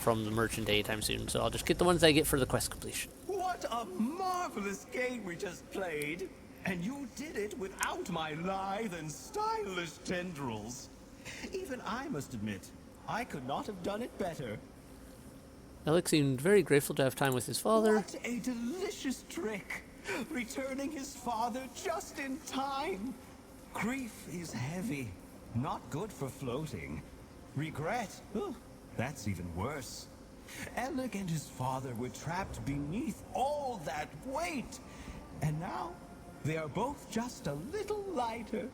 from the merchant anytime soon, so I'll just get the ones I get for the quest completion. What a marvelous game we just played! And you did it without my lithe and stylish tendrils. Even I must admit, I could not have done it better. Alex seemed very grateful to have time with his father. What a delicious trick! Returning his father just in time! Grief is heavy, not good for floating. Regret, that's even worse. Alec and his father were trapped beneath all that weight. And now, they are both just a little lighter.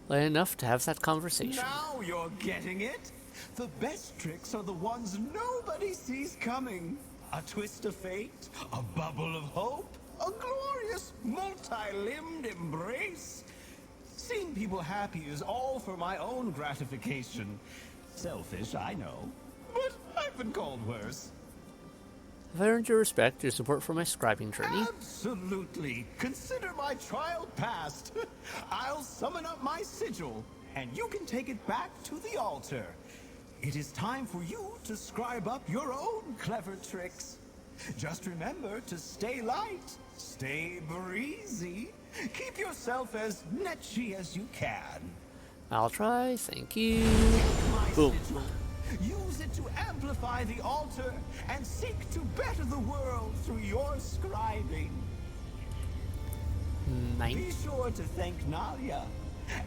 Light enough to have that conversation. Now you're getting it. The best tricks are the ones nobody sees coming. A twist of fate, a bubble of hope, a glorious multi-limbed embrace. Seeing people happy is all for my own gratification. Selfish, I know, but I've been called worse. Have I earned your respect, your support for my scribing journey? Absolutely. Consider my trial passed. I'll summon up my sigil, and you can take it back to the altar. It is time for you to scribe up your own clever tricks. Just remember to stay light, stay breezy, keep yourself as netchy as you can. I'll try, thank you. My Boom. sigil. Use it to amplify the altar and seek to better the world through your scribing. Nice. Be sure to thank Nalia.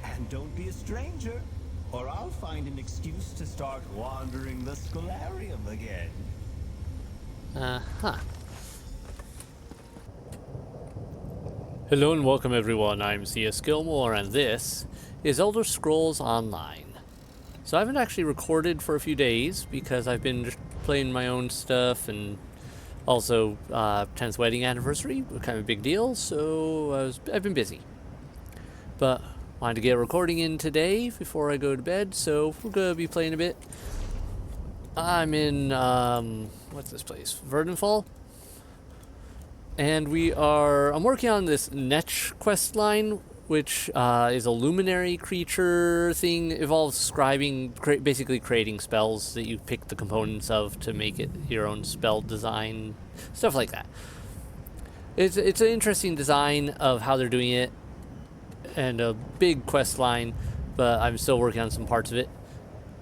And don't be a stranger, or I'll find an excuse to start wandering the Scholarium again. Uh-huh. Hello and welcome everyone, I'm C.S.Gilmore and this is Elder Scrolls Online. So I haven't actually recorded for a few days because I've been just playing my own stuff, and also 10th wedding anniversary, kind of a big deal, so I've been busy. But wanted to get a recording in today before I go to bed, so we're going to be playing a bit. I'm in, what's this place? Verdenfall? And I'm working on this Netch quest line, which is a luminary creature thing. Involves scribing, basically creating spells that you pick the components of to make it your own spell design, stuff like that. It's an interesting design of how they're doing it, and a big quest line, but I'm still working on some parts of it.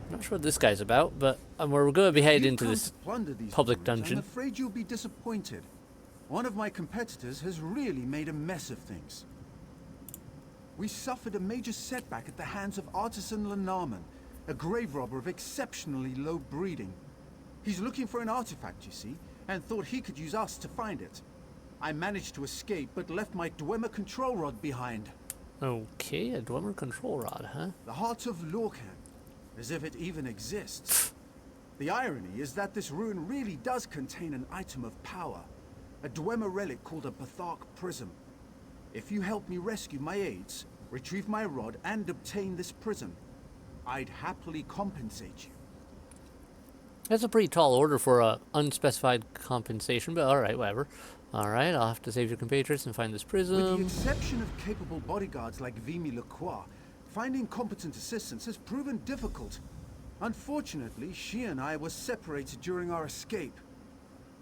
I'm not sure what this guy's about, but we're going to be headed into this public dungeon. I'm afraid you'll be disappointed. One of my competitors has really made a mess of things. We suffered a major setback at the hands of artisan Lenarman, a grave robber of exceptionally low breeding. He's looking for an artifact, you see, and thought he could use us to find it. I managed to escape, but left my Dwemer control rod behind. Okay, a Dwemer control rod, huh? The heart of Lorcan, as if it even exists. The irony is that this ruin really does contain an item of power, a Dwemer relic called a Bathark Prism. If you help me rescue my aides, retrieve my rod, and obtain this prism, I'd happily compensate you. That's a pretty tall order for a unspecified compensation, but alright, whatever. Alright, I'll have to save your compatriots and find this prism. With the exception of capable bodyguards like Vimy Lacroix, finding competent assistants has proven difficult. Unfortunately, she and I were separated during our escape.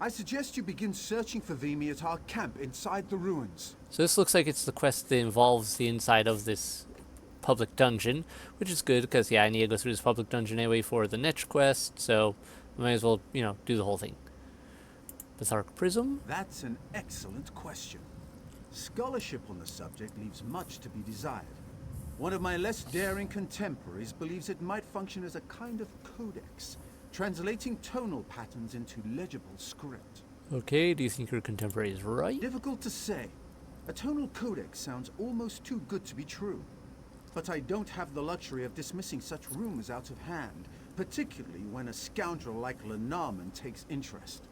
I suggest you begin searching for Vimy at our camp inside the ruins. So this looks like it's the quest that involves the inside of this public dungeon, which is good because, yeah, I need to go through this public dungeon anyway for the Netch quest, so I might as well, do the whole thing. Bathark Prism? That's an excellent question. Scholarship on the subject leaves much to be desired. One of my less daring contemporaries believes it might function as a kind of codex, translating tonal patterns into legible script. Okay, do you think your contemporary is right? Difficult to say. A tonal codex sounds almost too good to be true. But I don't have the luxury of dismissing such rumors out of hand, particularly when a scoundrel like Lenarman takes interest.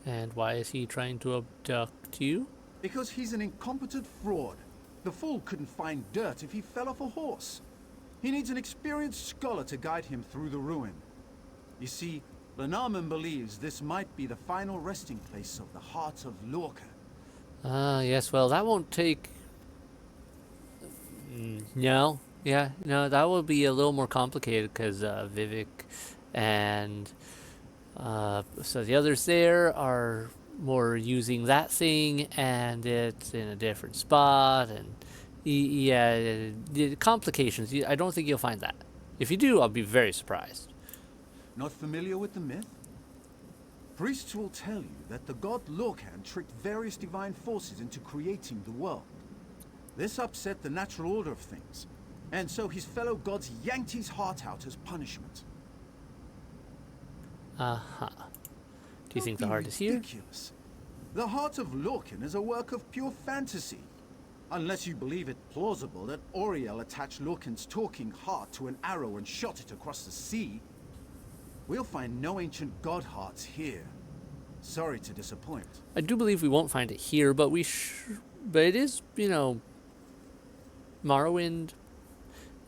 And why is he trying to abduct you? Because he's an incompetent fraud. The fool couldn't find dirt if he fell off a horse. He needs an experienced scholar to guide him through the ruin. You see, Lenarman believes this might be the final resting place of the heart of Lorca. Yes, well, that won't take... No, that will be a little more complicated because Vivek and So the others there are more using that thing, and it's in a different spot, and yeah, the complications. I don't think you'll find that. If you do, I'll be very surprised. Not familiar with the myth? Priests will tell you that the god Lorcan tricked various divine forces into creating the world. This upset the natural order of things, and so his fellow gods yanked his heart out as punishment. Uh-huh. Do you think the Don't be heart is here? ridiculous. The heart of Lorcan is a work of pure fantasy. Unless you believe it plausible that Auriel attached Lorcan's talking heart to an arrow and shot it across the sea. We'll find no ancient god hearts here. Sorry to disappoint. I do believe we won't find it here, but but it is, Morrowind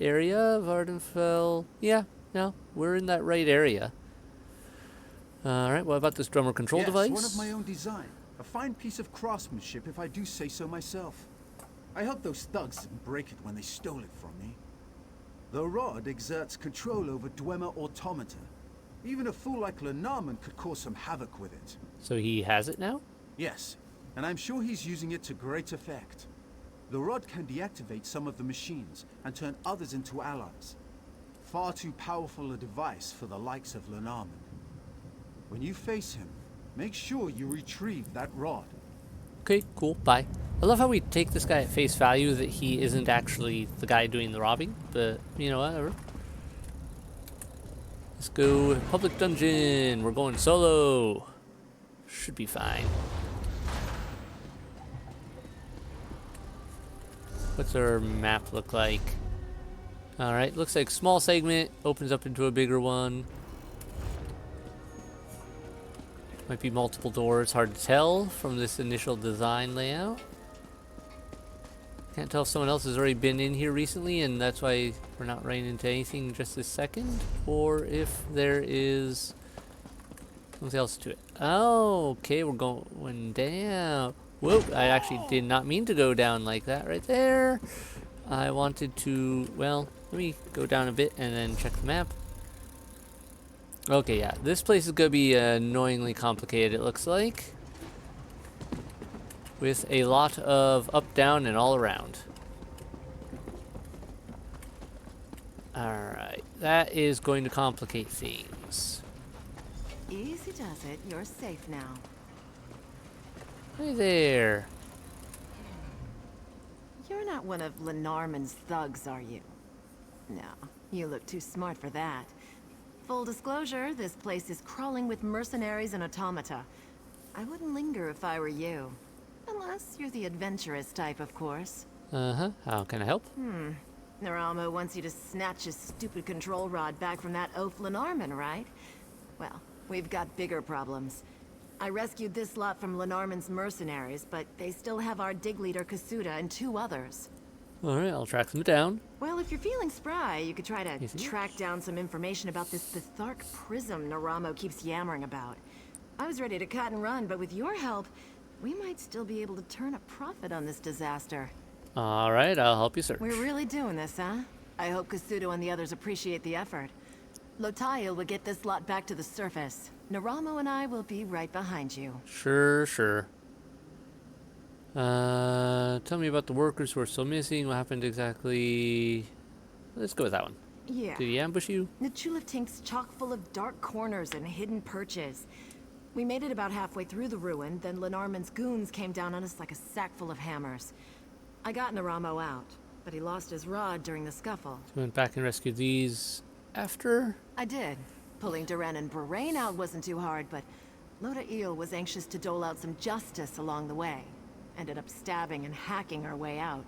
area of Ardenfell. Yeah, no, we're in that right area. Alright, what about this drummer control device? Yes, one of my own design. A fine piece of craftsmanship, if I do say so myself. I hope those thugs didn't break it when they stole it from me. The rod exerts control over Dwemer automata. Even a fool like Lenormand could cause some havoc with it. So he has it now? Yes, and I'm sure he's using it to great effect. The rod can deactivate some of the machines and turn others into allies. Far too powerful a device for the likes of Lenormand. When you face him, make sure you retrieve that rod. Okay, cool, bye. I love how we take this guy at face value that he isn't actually the guy doing the robbing, but, whatever. Let's go public dungeon. We're going solo. Should be fine. What's our map look like? Alright, looks like small segment opens up into a bigger one. Might be multiple doors, hard to tell from this initial design layout. Can't tell if someone else has already been in here recently and that's why we're not running into anything just this second, or if there is something else to it. Oh, okay, we're going down. Whoop, I actually did not mean to go down like that right there. I wanted to, well, let me go down a bit and then check the map. Okay, yeah, this place is going to be annoyingly complicated, it looks like. With a lot of up, down, and all around. Alright, that is going to complicate things. Easy does it. You're safe now. Hey there. You're not one of Lenormand's thugs, are you? No, you look too smart for that. Full disclosure, this place is crawling with mercenaries and automata. I wouldn't linger if I were you. Unless you're the adventurous type, of course. Uh-huh, how can I help? Naramo wants you to snatch his stupid control rod back from that oaf Lenormand, right? Well, we've got bigger problems. I rescued this lot from Lenormand's mercenaries, but they still have our dig leader Kasuda and 2 others. Alright, I'll track them down. Well, if you're feeling spry, you could try to track down some information about this Bithark prism Naramo keeps yammering about. I was ready to cut and run, but with your help, we might still be able to turn a profit on this disaster. Alright, I'll help you search. We're really doing this, huh? I hope Kasudo and the others appreciate the effort. Lotail will get this lot back to the surface. Naramo and I will be right behind you. Sure. Tell me about the workers who are still missing. What happened exactly? Let's go with that one. Yeah. Did he ambush you? Nachulaftink's chock full of dark corners and hidden perches. We made it about halfway through the ruin, then Lenormand's goons came down on us like a sack full of hammers. I got Naramo out, but he lost his rod during the scuffle. So we went back and rescued these after? I did. Pulling Duran and Berain out wasn't too hard, but Lotail was anxious to dole out some justice along the way. Ended up stabbing and hacking our way out.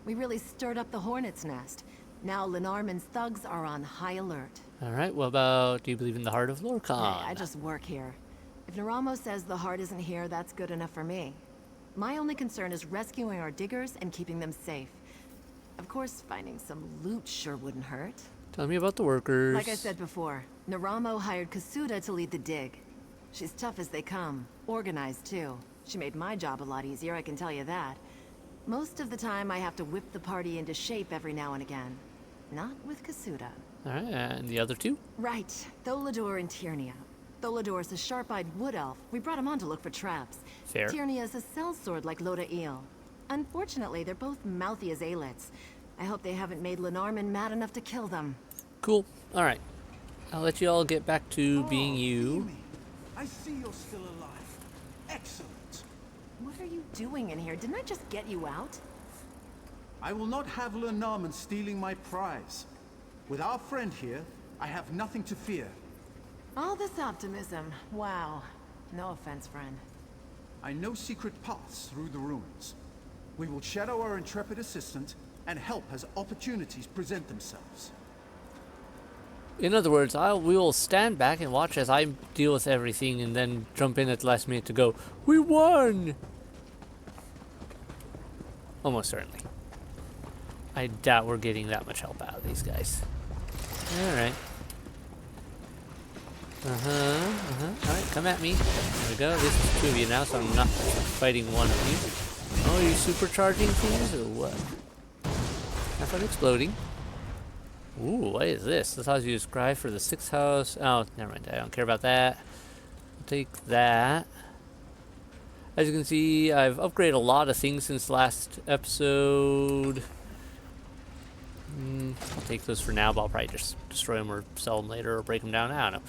We really stirred up the hornet's nest. Now Lenormand's thugs are on high alert. Alright, what about, do you believe in the heart of Lorcan? Hey, I just work here. If Naramo says the heart isn't here, that's good enough for me. My only concern is rescuing our diggers and keeping them safe. Of course, finding some loot sure wouldn't hurt. Tell me about the workers. Like I said before, Naramo hired Kasuda to lead the dig. She's tough as they come, organized too. She made my job a lot easier, I can tell you that. Most of the time, I have to whip the party into shape every now and again. Not with Kasuda. Alright, and the other 2? Right, Tholador and Tyrnia. Tholodor's a sharp-eyed wood elf. We brought him on to look for traps. Fair. Tyrnia's a sellsword like Loda Eel. Unfortunately, they're both mouthy as aylets. I hope they haven't made Lenarman mad enough to kill them. Cool. All right. I'll let you all get back to being you. Amy, I see you're still alive. Excellent. What are you doing in here? Didn't I just get you out? I will not have Lenarman stealing my prize. With our friend here, I have nothing to fear. All this optimism. Wow. No offense, friend. I know secret paths through the ruins. We will shadow our intrepid assistant and help as opportunities present themselves. In other words, we will stand back and watch as I deal with everything and then jump in at the last minute to go, we won! Almost certainly. I doubt we're getting that much help out of these guys. Alright. Alright, come at me. There we go. This is two of you now, so I'm not fighting one of you. Oh, are you supercharging things or what? Have fun exploding. Ooh, what is this? This allows you to scry for the 6th house. Oh, never mind. I don't care about that. I'll take that. As you can see, I've upgraded a lot of things since last episode. I'll take those for now, but I'll probably just destroy them or sell them later or break them down. I don't know.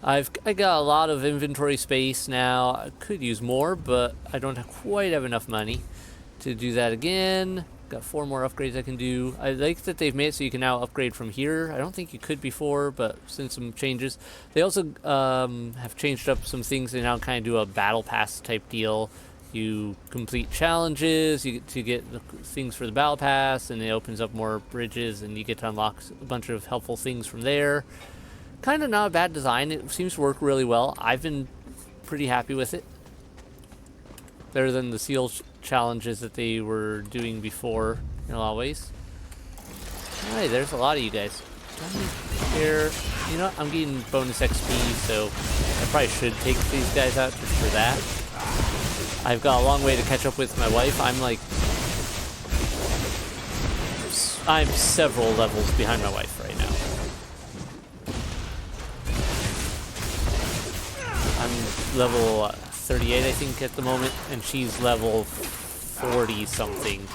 I got a lot of inventory space now. I could use more, but I don't quite have enough money to do that again. Got 4 more upgrades I can do. I like that they've made it so you can now upgrade from here. I don't think you could before, but since some changes. They also have changed up some things. They now kind of do a battle pass type deal. You complete challenges, you get to get the things for the battle pass, and it opens up more bridges, and you get to unlock a bunch of helpful things from there. Kind of not a bad design. It seems to work really well. I've been pretty happy with it. Better than the seal challenges that they were doing before in a lot of ways. Alright, there's a lot of you guys. Here, you know what? I'm getting bonus XP, so I probably should take these guys out just for that. I've got a long way to catch up with my wife. I'm several levels behind my wife right now. I'm level 38, I think, at the moment, and she's level 40 something,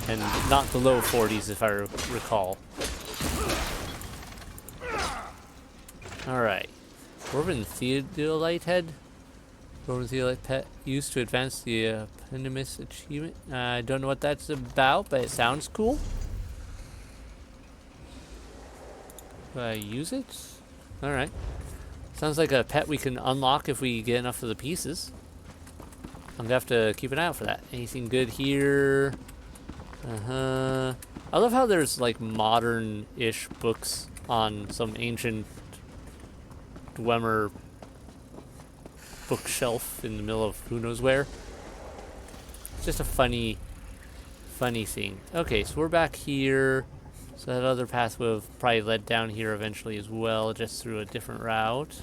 and not the low 40s if I recall. All right, Dwarven Theodolite Head. Dwarven Theodolite Pet used to advance the eponymous achievement. I don't know what that's about, but it sounds cool. Do I use it? All right. Sounds like a pet we can unlock if we get enough of the pieces. I'm gonna have to keep an eye out for that. Anything good here? I love how there's like modern-ish books on some ancient Dwemer bookshelf in the middle of who knows where. It's just a funny thing. Okay, so we're back here. So that other path would have probably led down here eventually as well, just through a different route.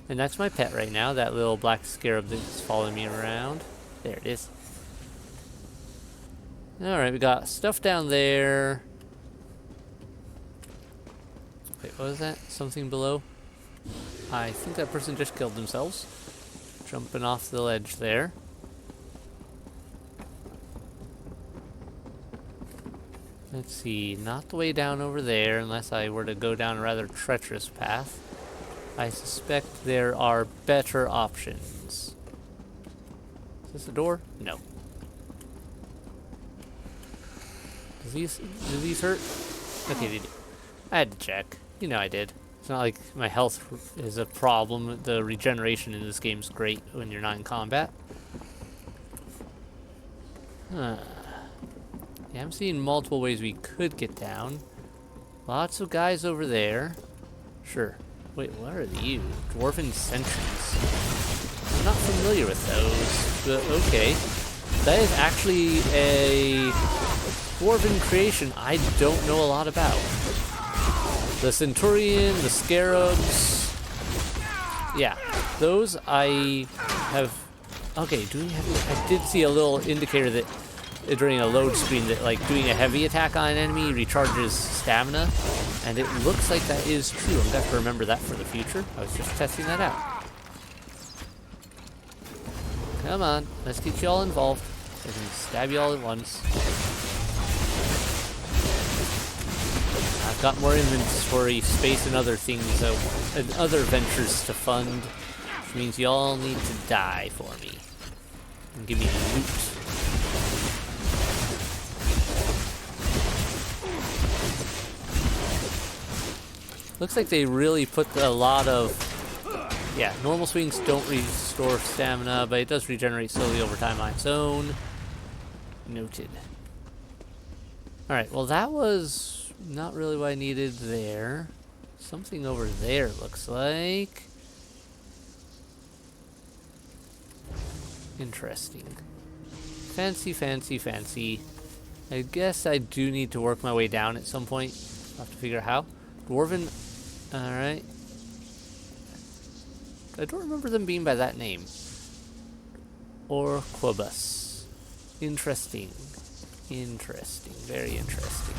And that's my pet right now, that little black scarab that's following me around. There it is. Alright, we got stuff down there. Wait, what was that? Something below? I think that person just killed themselves. Jumping off the ledge there. Let's see, not the way down over there, unless I were to go down a rather treacherous path. I suspect there are better options. Is this a door? No. Do these hurt? Okay, they do. I had to check. You know I did. It's not like my health is a problem. The regeneration in this game is great when you're not in combat. Yeah, I'm seeing multiple ways we could get down. Lots of guys over there. Sure. Wait, what are you? Dwarven sentries. I'm not familiar with those, but okay. That is actually a Dwarven creation I don't know a lot about. The Centurion, the Scarabs. Yeah, those I have... Okay, do we have... I did see a little indicator that during a load screen that like doing a heavy attack on an enemy recharges stamina, and it looks like that is true. I'm gonna have to remember that for the future. I was just testing that out. Come on, let's get you all involved. I can stab you all at once. I've got more inventory space and other things, and other ventures to fund, which means you all need to die for me and give me loot. Looks like they really put a lot of... Yeah, normal swings don't restore stamina, but it does regenerate slowly over time on its own. Noted. Alright, well that was not really what I needed there. Something over there looks like. Interesting. Fancy, fancy, fancy. I guess I do need to work my way down at some point. I'll have to figure out how. Dwarven... Alright. I don't remember them being by that name. Or Quibus. Interesting. Interesting. Very interesting.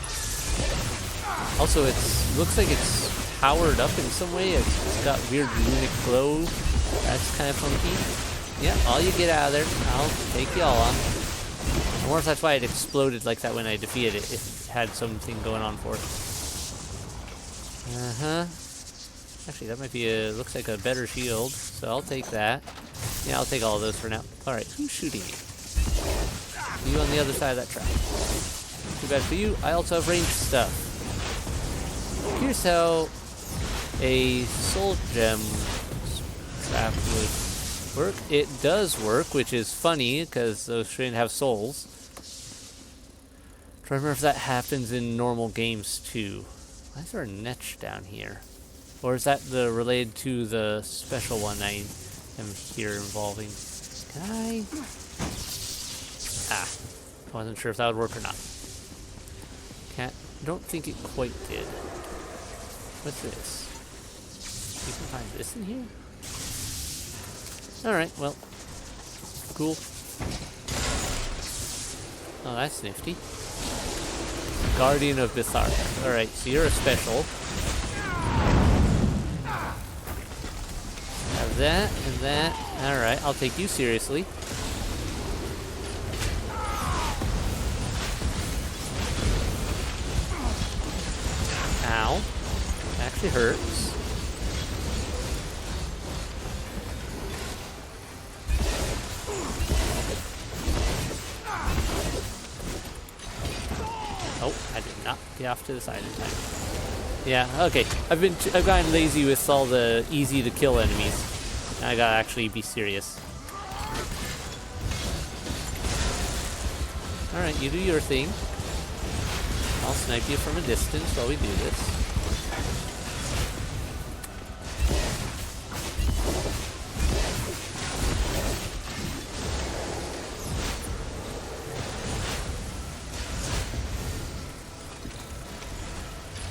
Also, it looks like it's powered up in some way. It's got weird runic glow. That's kind of funky. Yeah, all you get out of there. I'll take you all on. I wonder if that's why it exploded like that when I defeated it. If it had something going on for it. Uh-huh. Actually, that might be looks like a better shield, so I'll take that. Yeah, I'll take all of those for now. Alright, who's shooting me? You on the other side of that track. Too bad for you, I also have ranged stuff. Here's how a soul gem trap would work. It does work, which is funny, because those shouldn't have souls. Try to remember if that happens in normal games, too. Why is there a Netch down here? Or is that the related to the special one I am here involving? Can I? Ah, I wasn't sure if that would work or not. Can't. Don't think it quite did. What's this? You can find this in here? Alright, well. Cool. Oh, that's nifty. Guardian of Bithark. Alright, so you're a special. Have that and that. Alright, I'll take you seriously. Ow. Actually hurts. Oh, I did not get off to the side in time. Yeah, okay. I've gotten lazy with all the easy to kill enemies. I gotta actually be serious. Alright, you do your thing. I'll snipe you from a distance while we do this.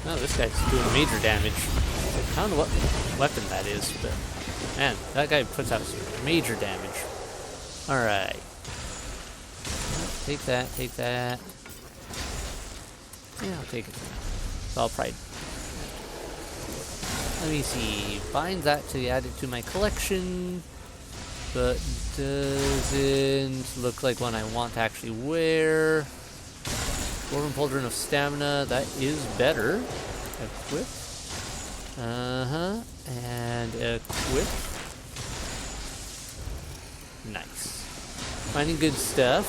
Oh, this guy's doing major damage. I don't know what weapon that is, but man, that guy puts out some major damage. Alright. Take that, take that. Yeah, I'll take it. So I'll probably... Let me see. Bind that to add it to my collection, but doesn't look like one I want to actually wear. Dwarven Pauldron of Stamina, that is better. Equip. Uh-huh. And equip. Nice. Finding good stuff.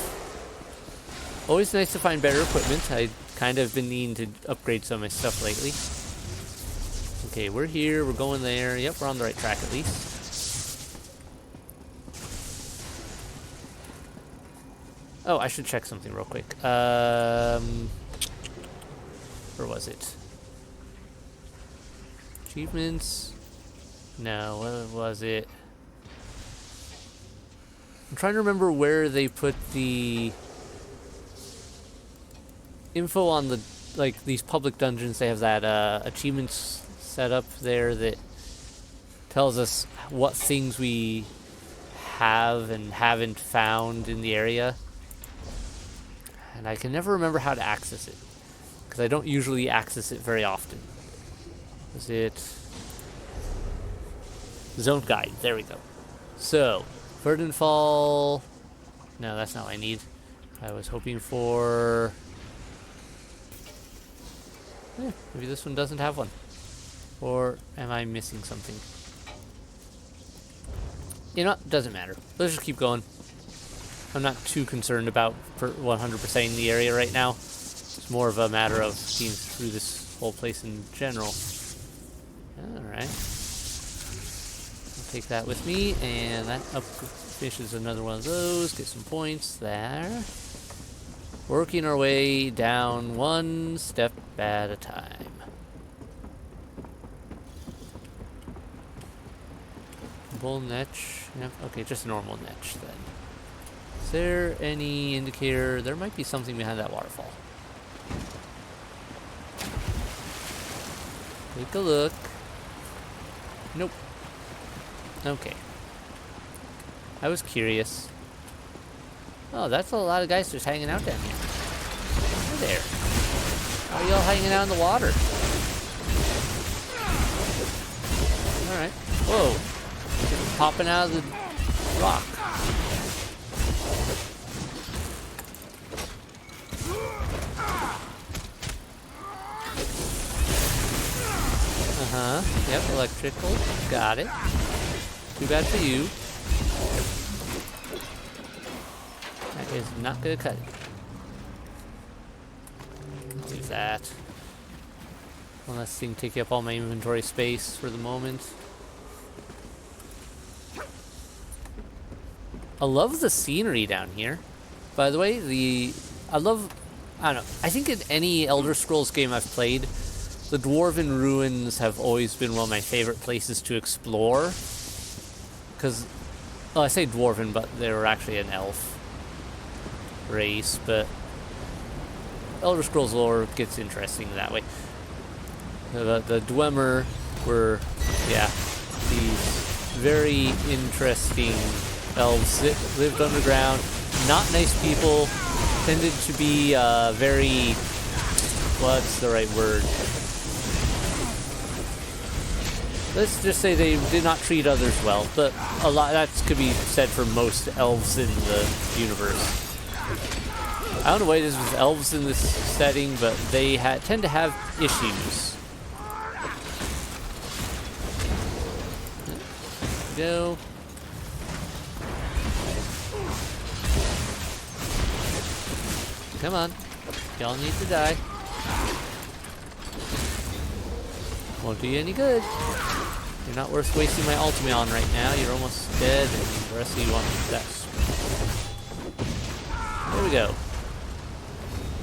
Always nice to find better equipment. I kind of been needing to upgrade some of my stuff lately. Okay, we're here, we're going there. Yep, we're on the right track at least. Oh, I should check something real quick. Where was it? Achievements? No, what was it? I'm trying to remember where they put the info on the, like, these public dungeons. They have that achievements set up there that tells us what things we have and haven't found in the area. And I can never remember how to access it, because I don't usually access it very often. Is it... Zone guide, there we go. So, Verdenfall... No, that's not what I need. I was hoping for... maybe this one doesn't have one. Or am I missing something? You know, doesn't matter. Let's just keep going. I'm not too concerned about 100% in the area right now. It's more of a matter of seeing through this whole place in general. Alright. I'll take that with me, and that finishes another one of those. Get some points there. Working our way down one step at a time. Bull Netch. Yep. Okay, just a normal Netch then. Is there any indicator? There might be something behind that waterfall. Take a look. Nope. Okay. I was curious. Oh, that's a lot of guys just hanging out down here. Hi there. How are y'all hanging out in the water? Alright. Whoa. Just popping out of the rock. Uh-huh. Yep, electrical. Got it. Too bad for you. That is not gonna cut it. Do that. One less thing take up all my inventory space for the moment. I love the scenery down here. By the way, I don't know, I think in any Elder Scrolls game I've played, the Dwarven Ruins have always been one of my favorite places to explore. Because, well, I say Dwarven, but they were actually an elf race, but Elder Scrolls lore gets interesting that way. The Dwemer were, yeah, these very interesting elves that lived underground, not nice people, tended to be very, what's the right word? Let's just say they did not treat others well, but a lot that could be said for most elves in the universe. I don't know what it is with elves in this setting, but they tend to have issues. Go. Come on. Y'all need to die. Won't do you any good. You're not worth wasting my ultimate on right now. You're almost dead, and the rest of you want death. There we go.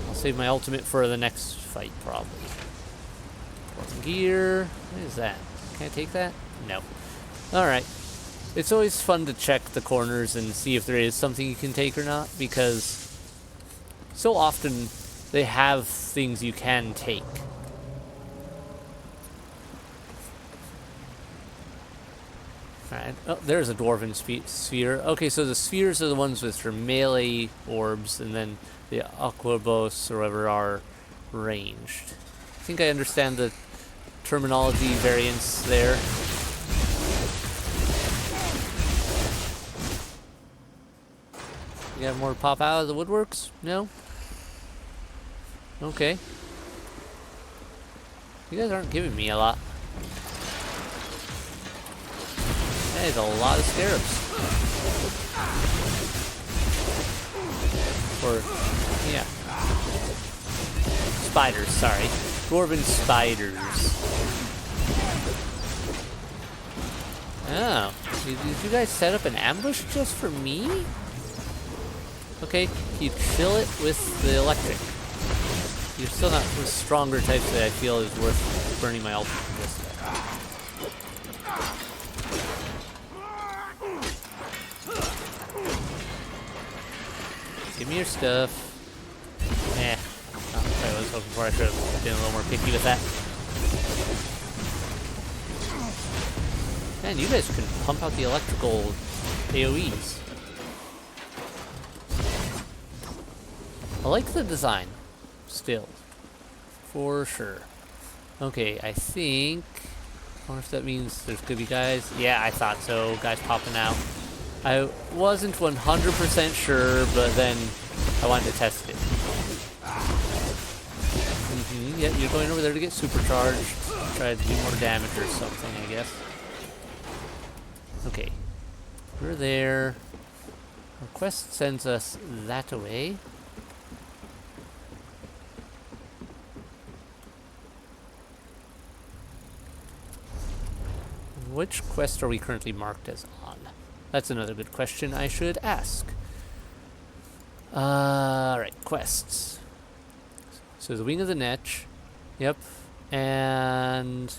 I'll save my ultimate for the next fight, probably. Gear. What is that? Can I take that? No. Alright. It's always fun to check the corners and see if there is something you can take or not, because so often they have things you can take. Alright, oh, there's a Dwarven sphere. Okay, so the spheres are the ones with your melee orbs, and then the Aquabos or whatever are ranged. I think I understand the terminology variance there. You have more pop out of the woodworks? No? Okay. You guys aren't giving me a lot. That is a lot of scarabs. Or, yeah. Spiders, sorry. Dwarven spiders. Oh. Did you guys set up an ambush just for me? Okay, you kill it with the electric. You're still not the stronger types that I feel is worth burning my ultimate for this. Give me your stuff. Eh. Not what I was hoping for. I should have been a little more picky with that. Man, you guys can pump out the electrical AoEs. I like the design. Still. For sure. Okay, I think... I wonder if that means there's gonna be guys. Yeah, I thought so. Guys popping out. I wasn't 100% sure, but then I wanted to test it. Yeah, you're going over there to get supercharged. Try to do more damage or something, I guess. Okay. We're there. Our quest sends us that way. Which quest are we currently marked as on? That's another good question I should ask. Right, quests. So the Wing of the Netch. Yep. And...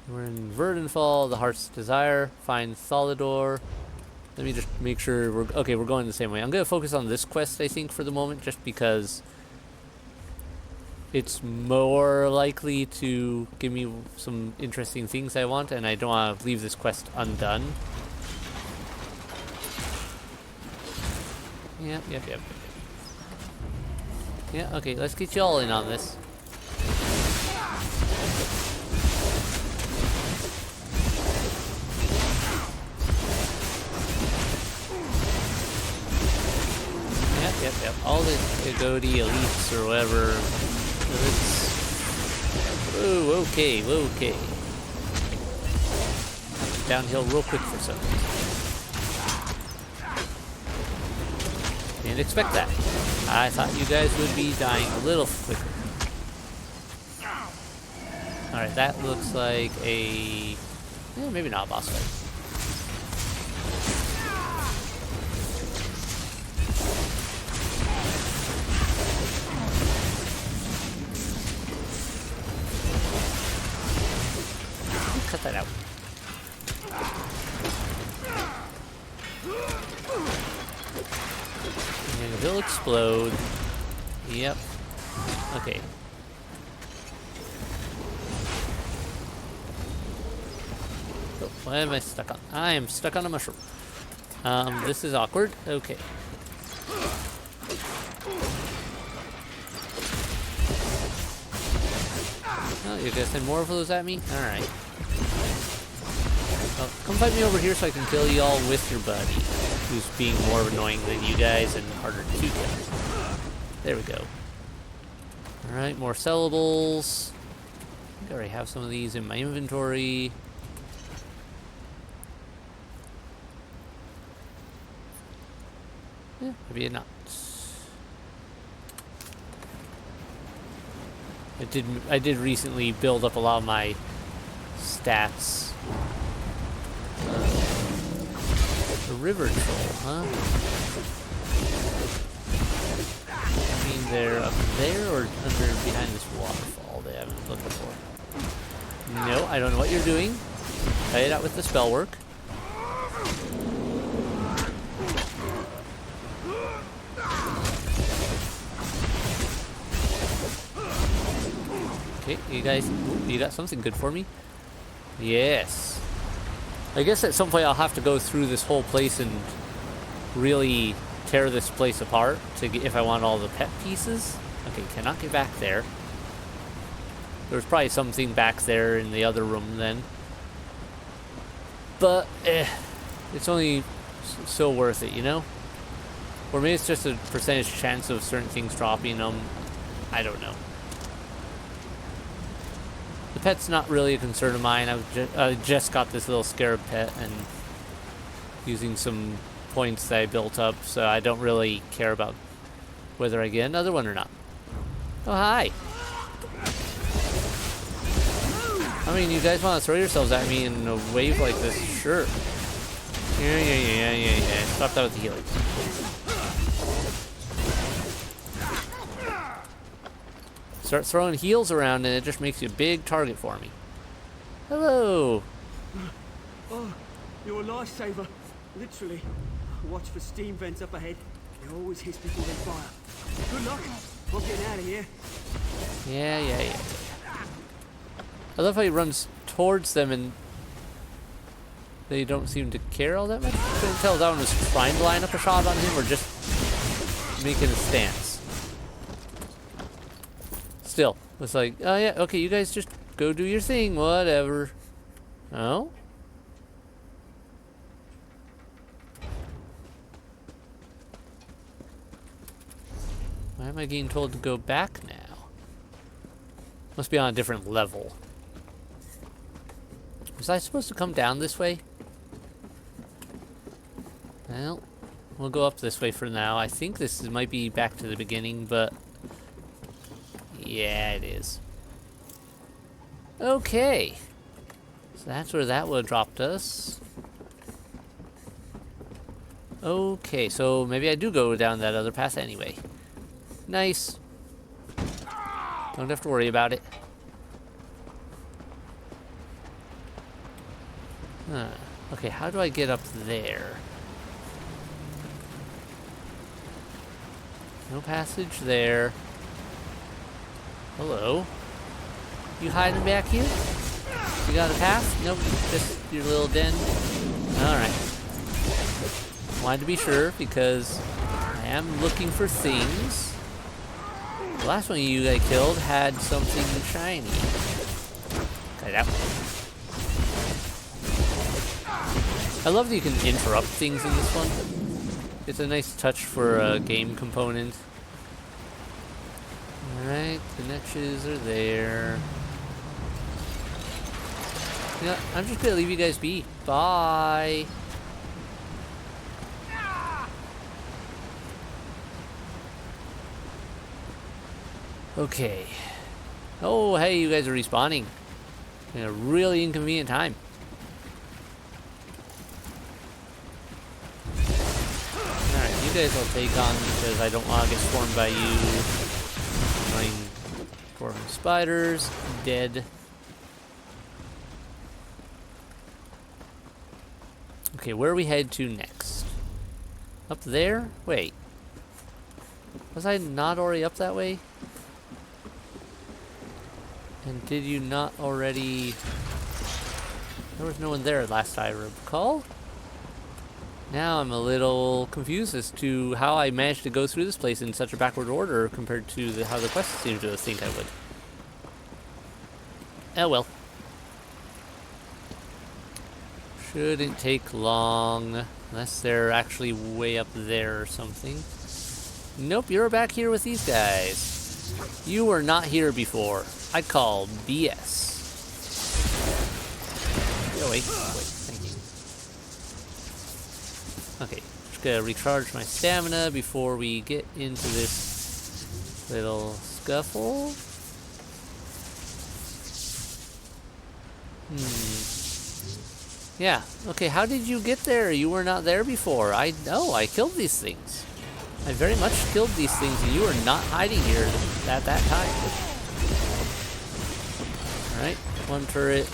we're in Verdenfall, the Heart's Desire. Find Thalidor. Let me just make sure we're... okay, we're going the same way. I'm going to focus on this quest, I think, for the moment, just because... it's more likely to give me some interesting things I want, and I don't want to leave this quest undone. Yep. Yeah, okay, let's get you all in on this. Yep. All the Agodi elites or whatever. Oh, okay. Downhill real quick for some reason. Didn't expect that. I thought you guys would be dying a little quicker. Alright, that looks like a... yeah, maybe not a boss fight. Cut that out. And he'll explode. Yep. Okay. Oh, what am I stuck on? I am stuck on a mushroom. This is awkward. Okay. Oh, you're gonna send more of those at me? Alright. Oh, come fight me over here so I can kill you all with your buddy, who's being more annoying than you guys and harder to kill. There we go. Alright, more sellables. I think I already have some of these in my inventory. Yeah, maybe not. I did recently build up a lot of my stats. The river troll, huh? I mean, they're up there or under behind this waterfall they haven't looked before. No, I don't know what you're doing. Try it out with the spell work. Okay, you guys, you got something good for me? Yes. I guess at some point I'll have to go through this whole place and really tear this place apart to get, if I want all the pet pieces. Okay, cannot get back there. There's probably something back there in the other room then. But, it's only so worth it, you know? Or maybe it's just a percentage chance of certain things dropping them. I don't know. The pet's not really a concern of mine. I just got this little scarab pet and using some points that I built up, so I don't really care about whether I get another one or not. Oh, hi. I mean, you guys want to throw yourselves at me in a wave like this? Sure. Yeah. Stop that with the healing. Start throwing heals around and it just makes you a big target for me. Hello. Oh, you're a lifesaver. Literally. Watch for steam vents up ahead. They always hiss before they fire. Good luck. I'm getting out of here. Yeah. I love how he runs towards them and they don't seem to care all that much. I couldn't tell if that one was trying to line up a shot on him or just making a stance. Still, it's like, oh yeah, okay, you guys just go do your thing, whatever. Oh? Why am I getting told to go back now? Must be on a different level. Was I supposed to come down this way? Well, we'll go up this way for now. I think this might be back to the beginning, but yeah, it is. Okay. So that's where that would have dropped us. Okay, so maybe I do go down that other path anyway. Nice. Don't have to worry about it. Huh. Okay, how do I get up there? No passage there. Hello. You hiding back here? You got a path? Nope, just your little den. Alright. Wanted to be sure because I am looking for things. The last one you I killed had something shiny. Cut it out. I love that you can interrupt things in this one. It's a nice touch for a game component. Alright, the Netches are there. Yeah, I'm just gonna leave you guys be. Bye! Okay. Oh, hey, you guys are respawning. In a really inconvenient time. Alright, you guys I'll take on because I don't want to get swarmed by you. Annoying dwarven spiders. Dead. Okay, where are we head to next? Up there? Wait. Was I not already up that way? And did you not already... There was no one there last I recall. Now I'm a little confused as to how I managed to go through this place in such a backward order compared to how the quest seemed to think I would. Oh well. Shouldn't take long, unless they're actually way up there or something. Nope, you're back here with these guys. You were not here before. I call BS. Go away. Wait, thank you. Okay, just gonna recharge my stamina before we get into this little scuffle. Yeah, okay, how did you get there? You were not there before. I killed these things. I very much killed these things and you were not hiding here at that time. Alright, one turret.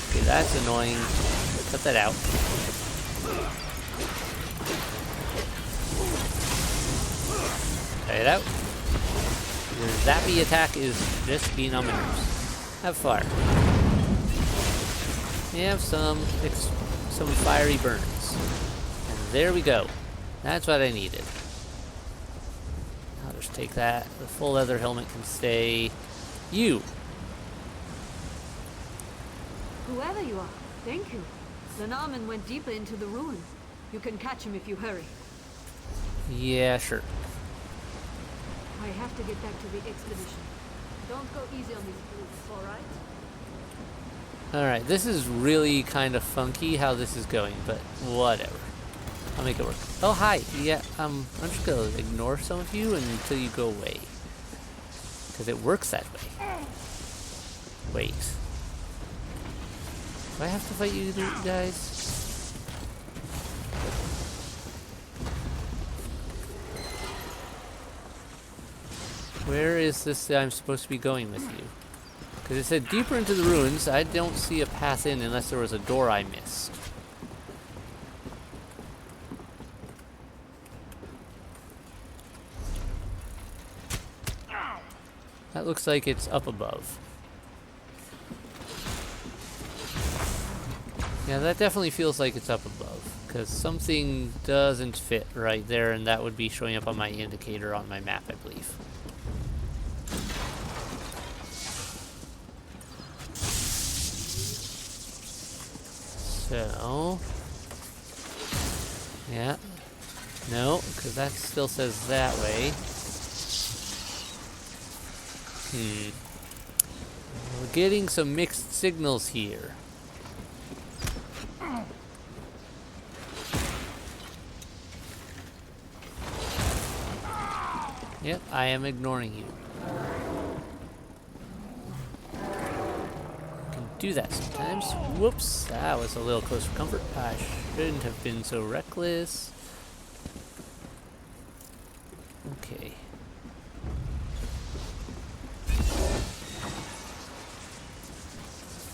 Okay, that's annoying. Cut that out. Cut it out. Your zappy attack is just being on my nerves. Have fire. You have some fiery burns. And there we go. That's what I needed. I'll just take that. The full leather helmet can stay. You! Whoever you are, thank you. Lenarman went deeper into the ruins. You can catch him if you hurry. Yeah, sure. I have to get back to the expedition. Don't go easy on these brutes, alright? Alright, this is really kind of funky how this is going, but whatever. I'll make it work. Oh, hi! Yeah, I'm just gonna ignore some of you until you go away. Because it works that way. Wait. Do I have to fight you guys? Where is this that I'm supposed to be going with you? Because it said deeper into the ruins. I don't see a path in unless there was a door I missed. That looks like it's up above. Yeah, that definitely feels like it's up above, because something doesn't fit right there, and that would be showing up on my indicator on my map, I believe. So... yeah. No, because that still says that way. We're getting some mixed signals here. Yep, I am ignoring you. Can do that sometimes. Whoops, that was a little close for comfort. I shouldn't have been so reckless. Okay.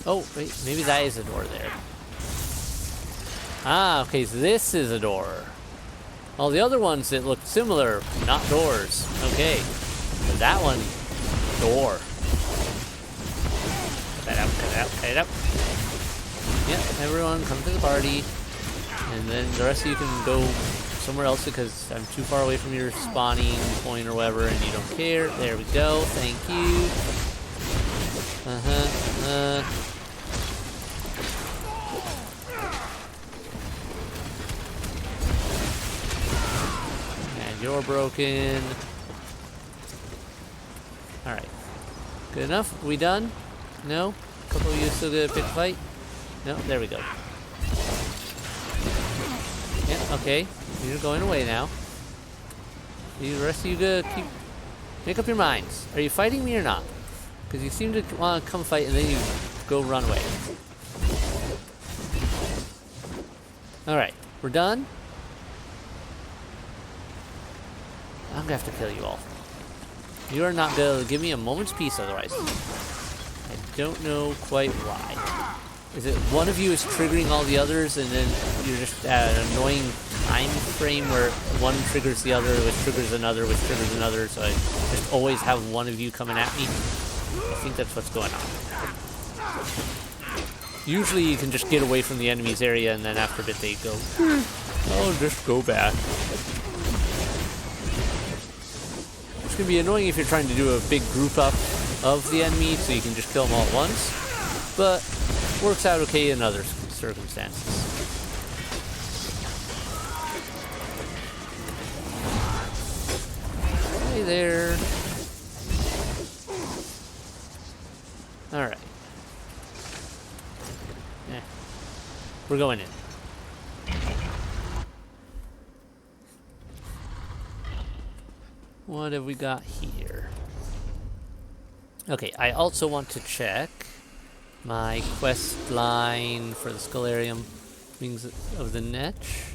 Oh, wait, maybe that is a door there. Ah, okay, so this is a door. All the other ones that looked similar, not doors. Okay. But that one, door. Cut that out, cut it out, cut it out. Yep, everyone come to the party. And then the rest of you can go somewhere else because I'm too far away from your spawning point or whatever and you don't care. There we go, thank you. You're broken. Alright. Good enough? Are we done? No? A couple of you still gonna pick a fight? No? There we go. Yeah, okay. You're going away now. The rest of you gonna keep... make up your minds. Are you fighting me or not? Because you seem to want to come fight and then you go run away. Alright. We're done? I'm gonna have to kill you all. You are not gonna give me a moment's peace otherwise. I don't know quite why. Is it one of you is triggering all the others and then you're just at an annoying time frame where one triggers the other, which triggers another, which triggers another, so I just always have one of you coming at me? I think that's what's going on. Usually you can just get away from the enemy's area and then after a bit they go, oh, just go back. It's going to be annoying if you're trying to do a big group up of the enemy so you can just kill them all at once, but works out okay in other circumstances. Hey there. Alright. We're going in. What have we got here? Okay, I also want to check my quest line for the Scholarium Wings of the Netch.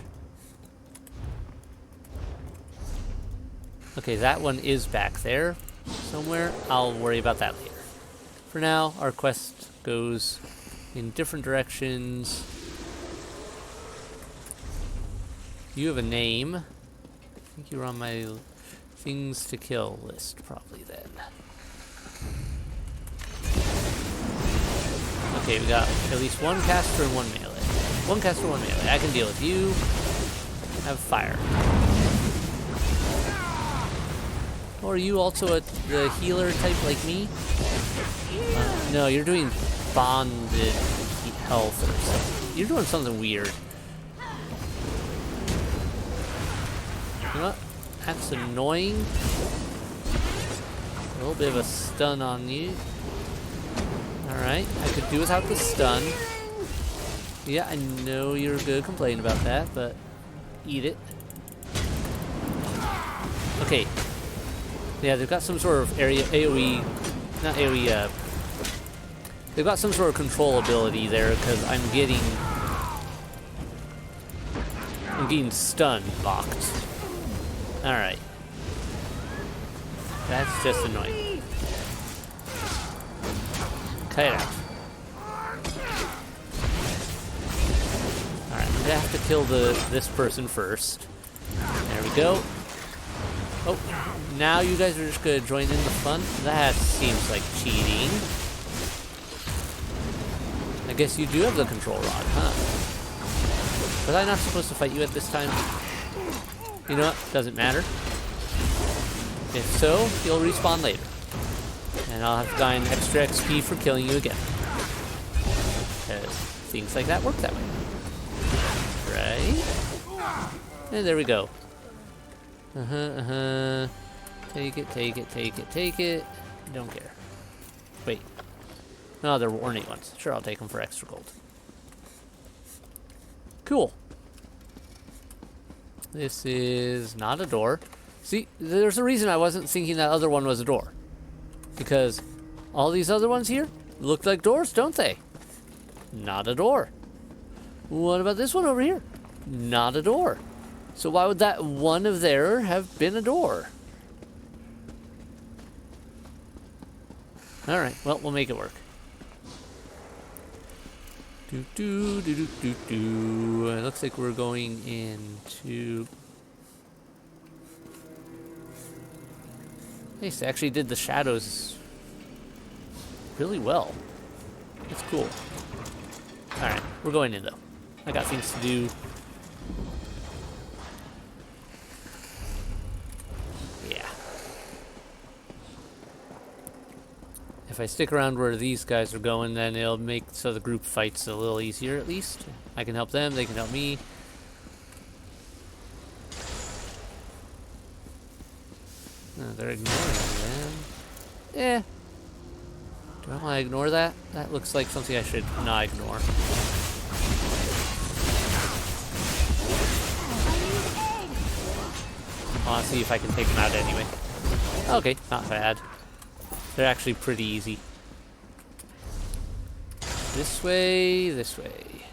Okay, that one is back there somewhere. I'll worry about that later. For now, our quest goes in different directions. You have a name. I think you're on my things to kill list, probably then. Okay, we got at least one caster and one melee. One caster, one melee. I can deal with you. Have fire. Or are you also the healer type like me? No, you're doing bonded health or something. You're doing something weird. You know what? That's annoying. A little bit of a stun on you. Alright, I could do without the stun. Yeah, I know you're gonna complain about that, but eat it. Okay. Yeah, they've got some sort of area AoE, not AoE, they've got some sort of control ability there because I'm getting stun locked. Alright. That's just annoying. Cut it out. Alright, I'm gonna have to kill this person first. There we go. Oh, now you guys are just gonna join in the fun? That seems like cheating. I guess you do have the control rod, huh? Was I not supposed to fight you at this time? You know what? Doesn't matter. If so, you'll respawn later. And I'll have to dine extra XP for killing you again. Because things like that work that way. Right? And there we go. Take it, take it, take it, take it. Don't care. Wait. No, they're ornate ones. Sure, I'll take them for extra gold. Cool. This is not a door. See, there's a reason I wasn't thinking that other one was a door. Because all these other ones here look like doors, don't they? Not a door. What about this one over here? Not a door. So why would that one of there have been a door? Alright, well, we'll make it work. Do do do do do do. It looks like we're going into. Nice, they actually did the shadows really well. That's cool. Alright, we're going in though. I got things to do. Yeah. If I stick around where these guys are going, then it'll make so the group fights a little easier at least. I can help them, they can help me. Oh, they're ignoring them. Eh. Do I want to ignore that? That looks like something I should not ignore. I want to see if I can take them out anyway. Okay, not bad. They're actually pretty easy. This way, this way.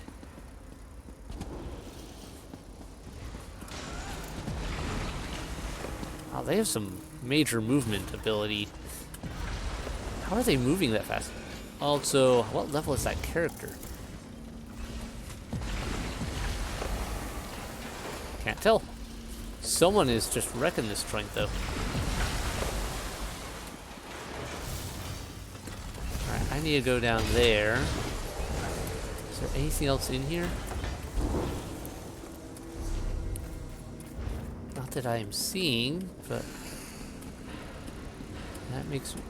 Wow, they have some major movement ability. How are they moving that fast? Also, what level is that character? Can't tell. Someone is just wrecking this joint, though. Alright, I need to go down there. Is there anything else in here? Not that I am seeing, but that makes me...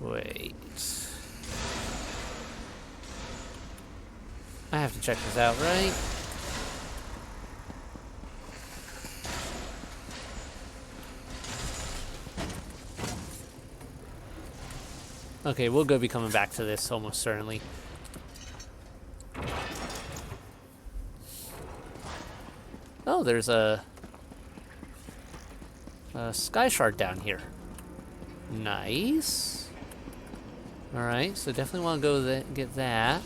Wait. I have to check this out, right? Okay, we'll go be coming back to this almost certainly. Oh, there's a sky shard down here. Nice. Alright, so definitely want to go get that.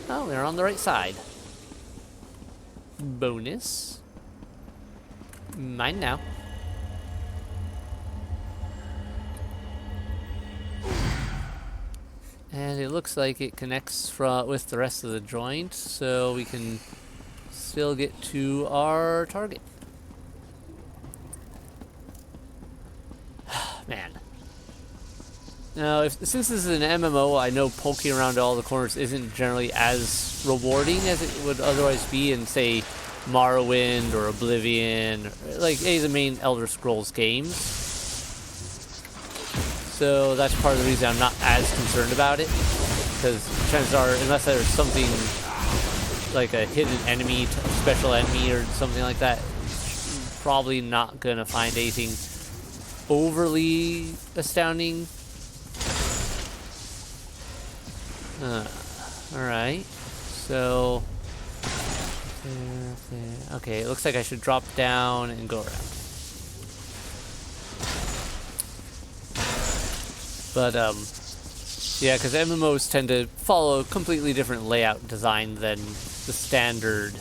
Oh, we're on the right side. Bonus. Mine now. And it looks like it connects with the rest of the joint, so we can still get to our target. Man. Now, since this is an MMO, I know poking around all the corners isn't generally as rewarding as it would otherwise be in, say, Morrowind or Oblivion, or, like any of the main Elder Scrolls games. So that's part of the reason I'm not as concerned about it, because chances are, unless there's something like a hidden enemy, special enemy or something like that, probably not gonna find anything overly astounding. Alright, so there. Okay, it looks like I should drop down and go around. But yeah, because MMOs tend to follow a completely different layout design than the standard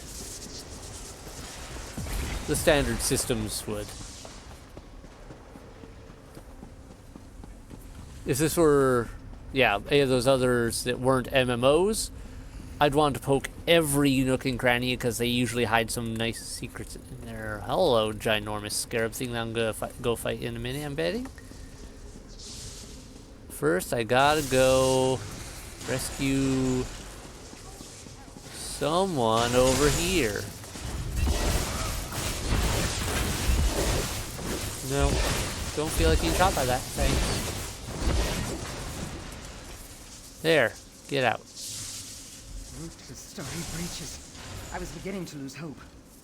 systems would. If this were, yeah, any of those others that weren't MMOs, I'd want to poke every nook and cranny because they usually hide some nice secrets in there. Or hello, ginormous scarab thing that I'm gonna go fight in a minute, I'm betting. First, I gotta go rescue someone over here. No, don't feel like being shot by that. Thanks. There, get out. Roofed with starry breaches. I was beginning to lose hope.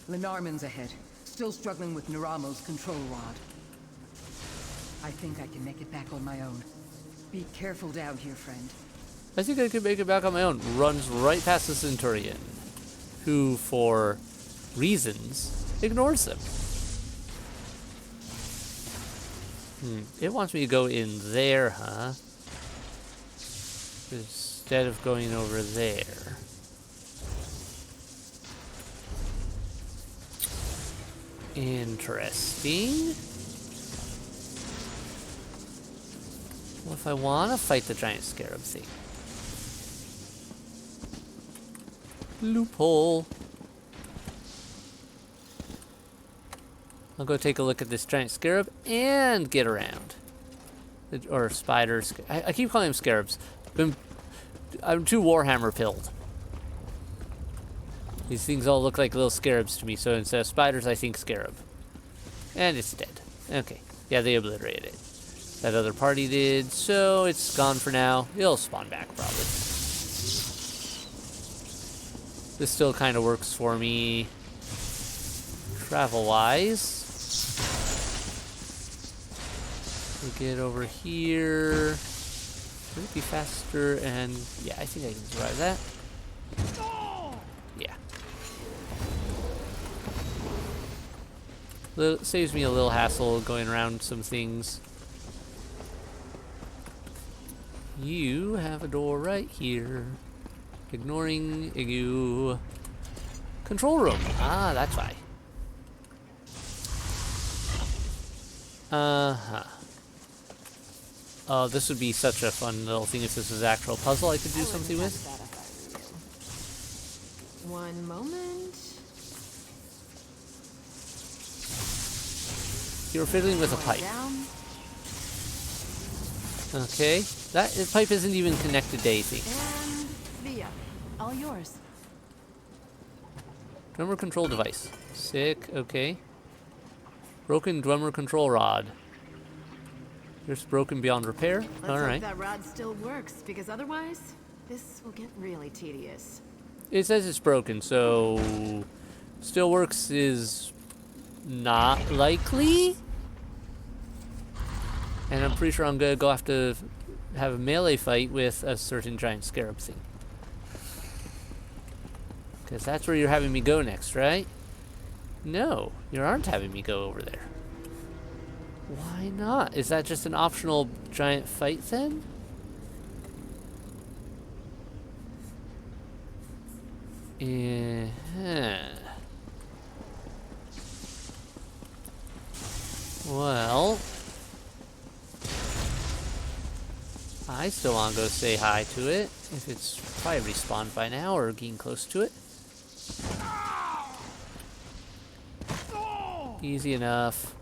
Lenarman's ahead, still struggling with Naramo's control rod. I think I can make it back on my own. Be careful down here, friend. I think I could make it back on my own. Runs right past the Centurion, who, for reasons, ignores them. It wants me to go in there, huh? Instead of going over there. Interesting. What if I want to fight the giant scarab thing? Loophole. I'll go take a look at this giant scarab and get around. Or spiders. I keep calling them scarabs. I'm too Warhammer pilled. These things all look like little scarabs to me, so instead of spiders, I think scarab. And it's dead. Okay. Yeah, they obliterated it. That other party did, so it's gone for now. It'll spawn back, probably. This still kind of works for me travel-wise. We get over here. Would it be faster? And yeah, I think I can survive that. Yeah. Saves me a little hassle going around some things. You have a door right here. Ignoring you. Control room. Ah, that's why. Oh, this would be such a fun little thing if this was an actual puzzle I could do something with. One moment. You're fiddling with a pipe. Down. Okay. That pipe isn't even connected to anything. And via. All yours. Drummer control device. Sick. Okay. Broken drummer control rod. Just broken beyond repair. Let's All hope right. that rod still works, because otherwise, this will get really tedious. It says it's broken, so still works is not likely. And I'm pretty sure I'm gonna go have to have a melee fight with a certain giant scarab thing. Because that's where you're having me go next, right? No, you aren't having me go over there. Why not? Is that just an optional giant fight then? Well, I still want to go say hi to it. If it's probably respawned by now or getting close to it. Easy enough.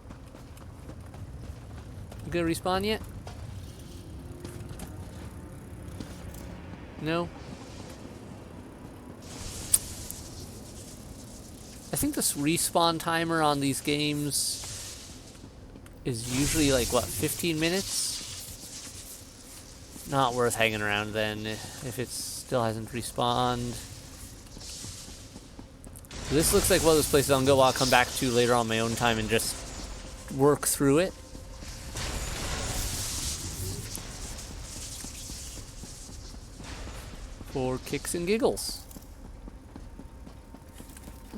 You gonna respawn yet? No? I think this respawn timer on these games is usually like, what, 15 minutes? Not worth hanging around then if it still hasn't respawned. This looks like one of those places I'll come back to later on my own time and just work through it. For kicks and giggles.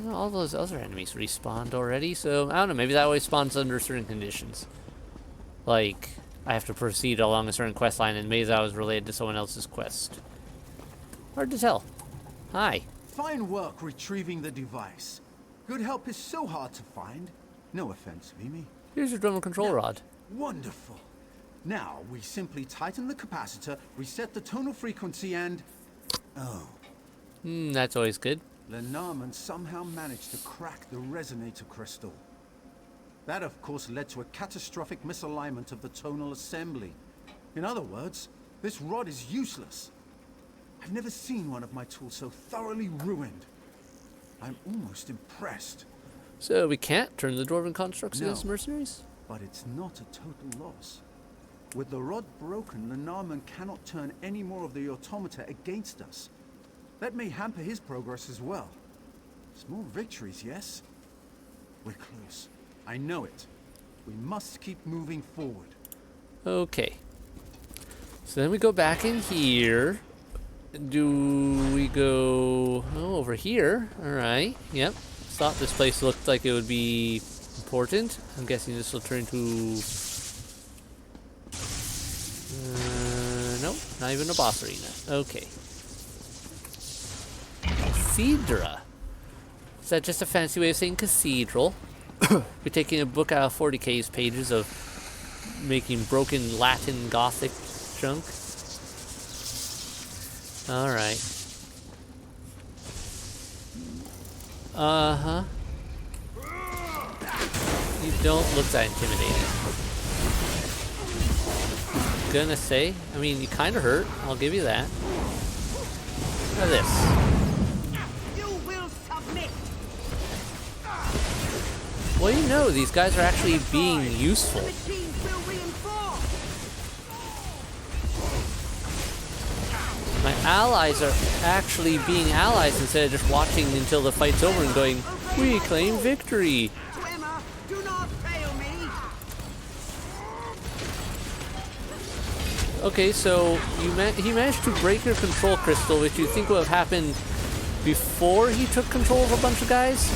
All those other enemies respawned already, so I don't know, maybe that always spawns under certain conditions. Like, I have to proceed along a certain quest line and maybe that was related to someone else's quest. Hard to tell. Hi. Fine work retrieving the device. Good help is so hard to find. No offense, Mimi. Here's your drummer control rod. Wonderful. Now, we simply tighten the capacitor, reset the tonal frequency, and... Oh. That's always good. Lenarman somehow managed to crack the resonator crystal. That, of course, led to a catastrophic misalignment of the tonal assembly. In other words, this rod is useless. I've never seen one of my tools so thoroughly ruined. I'm almost impressed. So we can't turn the dwarven constructs No. against mercenaries? But it's not a total loss. With the rod broken, Lenarman cannot turn any more of the automata against us. That may hamper his progress as well. Small victories, yes? We're close. I know it. We must keep moving forward. Okay. So then we go back in here. Do we go over here? Alright, yep. Thought this place looked like it would be important. I'm guessing this will turn to... nope, not even a boss arena. Okay. Cathedra. Is that just a fancy way of saying cathedral? We're taking a book out of 40K's pages of making broken Latin Gothic junk. Alright. Uh-huh. You don't look that intimidating. Gonna say, I mean, you kind of hurt. I'll give you that. Look at this. You will submit. Well, you know, these guys are actually being useful. The machines will reinforce. My allies are actually being allies instead of just watching until the fight's over and going, we claim victory. Swimmer, do not fail me. Okay, so he managed to break your control crystal, which you think would have happened before he took control of a bunch of guys.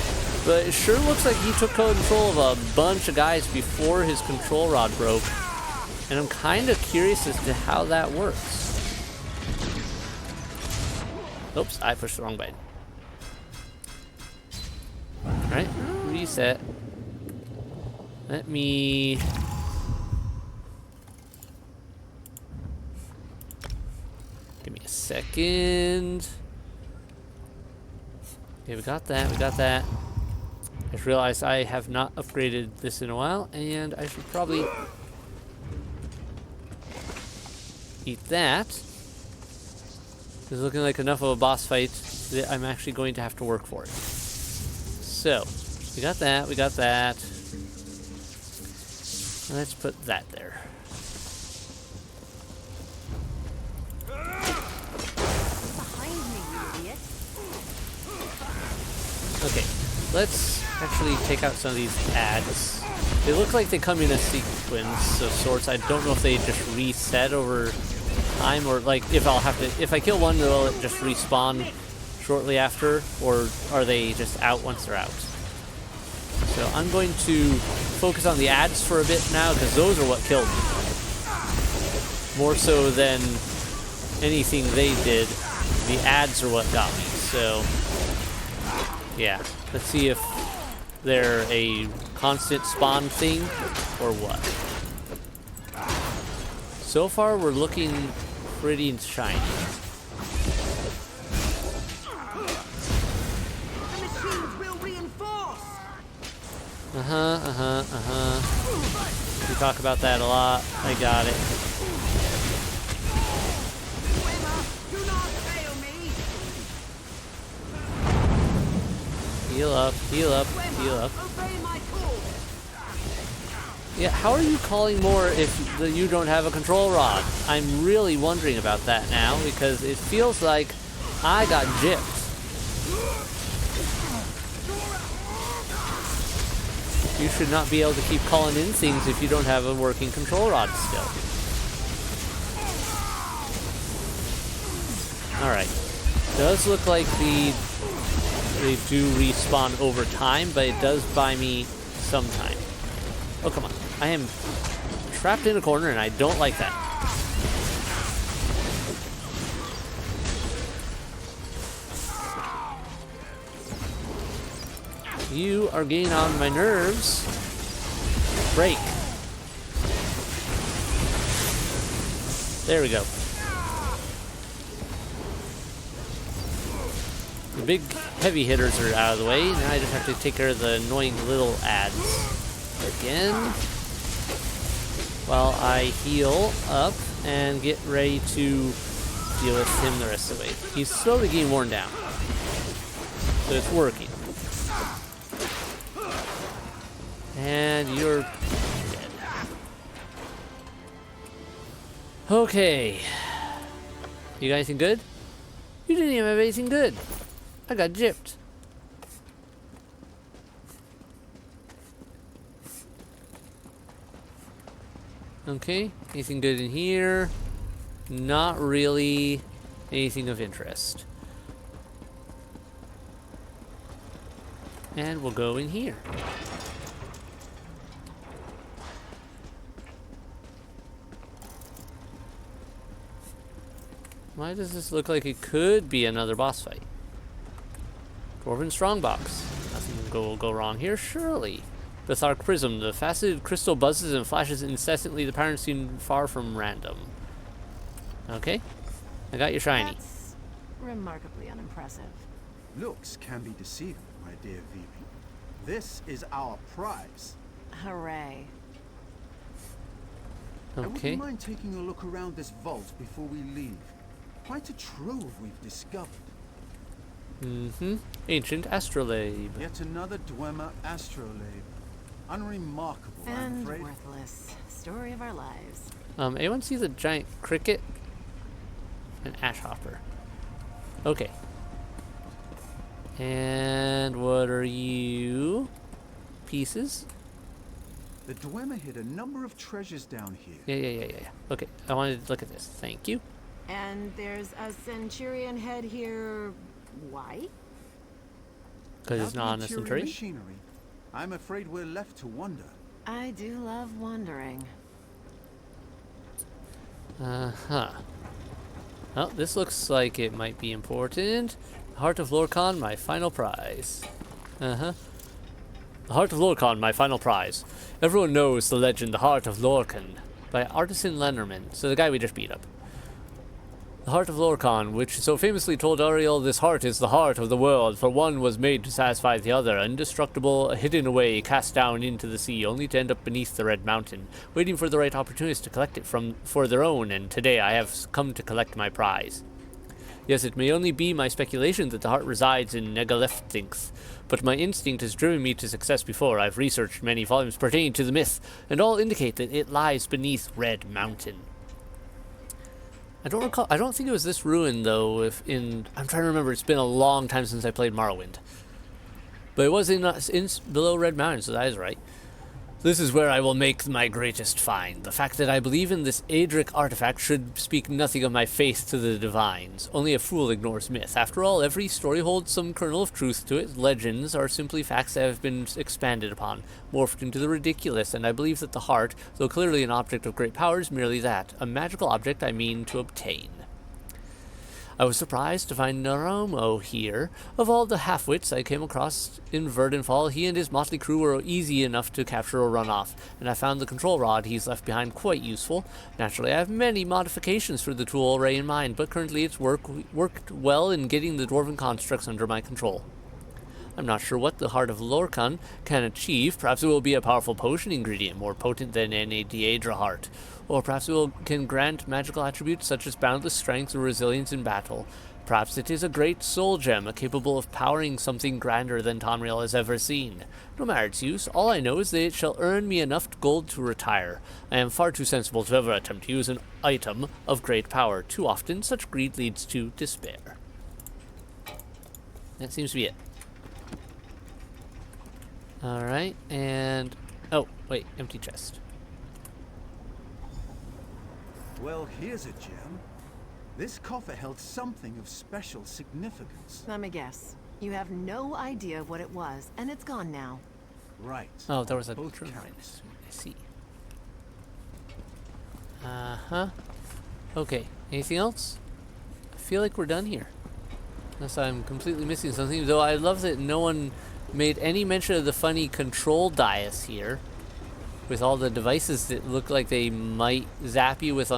But it sure looks like he took control of a bunch of guys before his control rod broke. And I'm kind of curious as to how that works. Oops, I pushed the wrong button. Alright, reset. Let me... Give me a second. Okay, we got that, we got that. I just realized I have not upgraded this in a while, and I should probably eat that. It's looking like enough of a boss fight that I'm actually going to have to work for it. So, we got that, we got that. Let's put that there. Behind me, you idiot. Okay, let's actually take out some of these ads. They look like they come in a sequence of sorts. I don't know if they just reset over time, or like if I kill one, will it just respawn shortly after, or are they just out once they're out? So I'm going to focus on the ads for a bit now, because those are what killed me. More so than anything they did, the ads are what got me. So yeah, let's see if they're a constant spawn thing or what. So far we're looking pretty shiny. The machines will reinforce. We talk about that a lot. I got it. Swimmer, do not fail me. Heal up, heal up, heal up. Obey my call. Yeah, how are you calling more if you don't have a control rod? I'm really wondering about that now, because it feels like I got gypped. You should not be able to keep calling in things if you don't have a working control rod still. Alright. Does look like they do respawn over time, but it does buy me some time. Oh, come on. I am trapped in a corner, and I don't like that. You are getting on my nerves. Break. There we go. The big heavy hitters are out of the way. Now I just have to take care of the annoying little ads. again while I heal up and get ready to deal with him the rest of the way. He's slowly getting worn down, so it's working. And you're dead. Okay. You got anything good? You didn't even have anything good. I got gypped. Okay, anything good in here? Not really anything of interest. And we'll go in here. Why does this look like it could be another boss fight? Dwarven Strongbox. Nothing will go wrong here, surely. Bethark Prism. The faceted crystal buzzes and flashes incessantly. The patterns seem far from random. Okay. I got your shiny. That's remarkably unimpressive. Looks can be deceiving, my dear VP. This is our prize. Hooray. I Okay. wouldn't mind taking a look around this vault before we leave. Quite a trove we've discovered. Mm-hmm. Ancient astrolabe. Yet another Dwemer astrolabe. Unremarkable, I'm And afraid. worthless. Story of our lives. Anyone see the giant cricket? An ash hopper. Okay. And what are you? Pieces? The Dwemer hid a number of treasures down here. Yeah. Okay, I wanted to look at this. Thank you. And there's a Centurion head here. Why? Because it's Without not on a Centurion centurion? machinery, I'm afraid we're left to wonder. I do love wondering. Uh-huh. Well, this looks like it might be important. Heart of Lorcan, my final prize. Uh-huh. The Heart of Lorcan, my final prize. Everyone knows the legend, The Heart of Lorcan, by Artisan Lennerman, so the guy we just beat up. The Heart of Lorcan, which so famously told Ariel, this heart is the heart of the world, for one was made to satisfy the other, indestructible, hidden away, cast down into the sea, only to end up beneath the Red Mountain, waiting for the right opportunist to collect it for their own, and today I have come to collect my prize. Yes, it may only be my speculation that the heart resides in Negalefthinx, but my instinct has driven me to success before. I've researched many volumes pertaining to the myth, and all indicate that it lies beneath Red Mountain. I don't recall. I don't think it was this ruin though. I'm trying to remember. It's been a long time since I played Morrowind, but it was in below Red Mountain, so that is right. This is where I will make my greatest find. The fact that I believe in this Adric artifact should speak nothing of my faith to the divines. Only a fool ignores myth. After all, every story holds some kernel of truth to it. Legends are simply facts that have been expanded upon, morphed into the ridiculous, and I believe that the heart, though clearly an object of great power, is merely that. A magical object I mean to obtain. I was surprised to find Naromo here. Of all the half-wits I came across in Verdanfall, he and his motley crew were easy enough to capture or run off, and I found the control rod he's left behind quite useful. Naturally, I have many modifications for the tool already in mind, but currently it's worked well in getting the dwarven constructs under my control. I'm not sure what the Heart of Lorcan can achieve. Perhaps it will be a powerful potion ingredient, more potent than any Daedra heart. Or perhaps it can grant magical attributes such as boundless strength or resilience in battle. Perhaps it is a great soul gem, capable of powering something grander than Tamriel has ever seen. No matter its use, all I know is that it shall earn me enough gold to retire. I am far too sensible to ever attempt to use an item of great power. Too often, such greed leads to despair. That seems to be it. Alright, and... oh, wait, empty chest. Well, here's a gem. This coffer held something of special significance. Let me guess. You have no idea what it was, and it's gone now. Right. Oh, there was a Both drum count. right. I see. Uh-huh. Okay, anything else? I feel like we're done here. Unless I'm completely missing something, though I love that no one made any mention of the funny control dais here. With all the devices that look like they might zap you with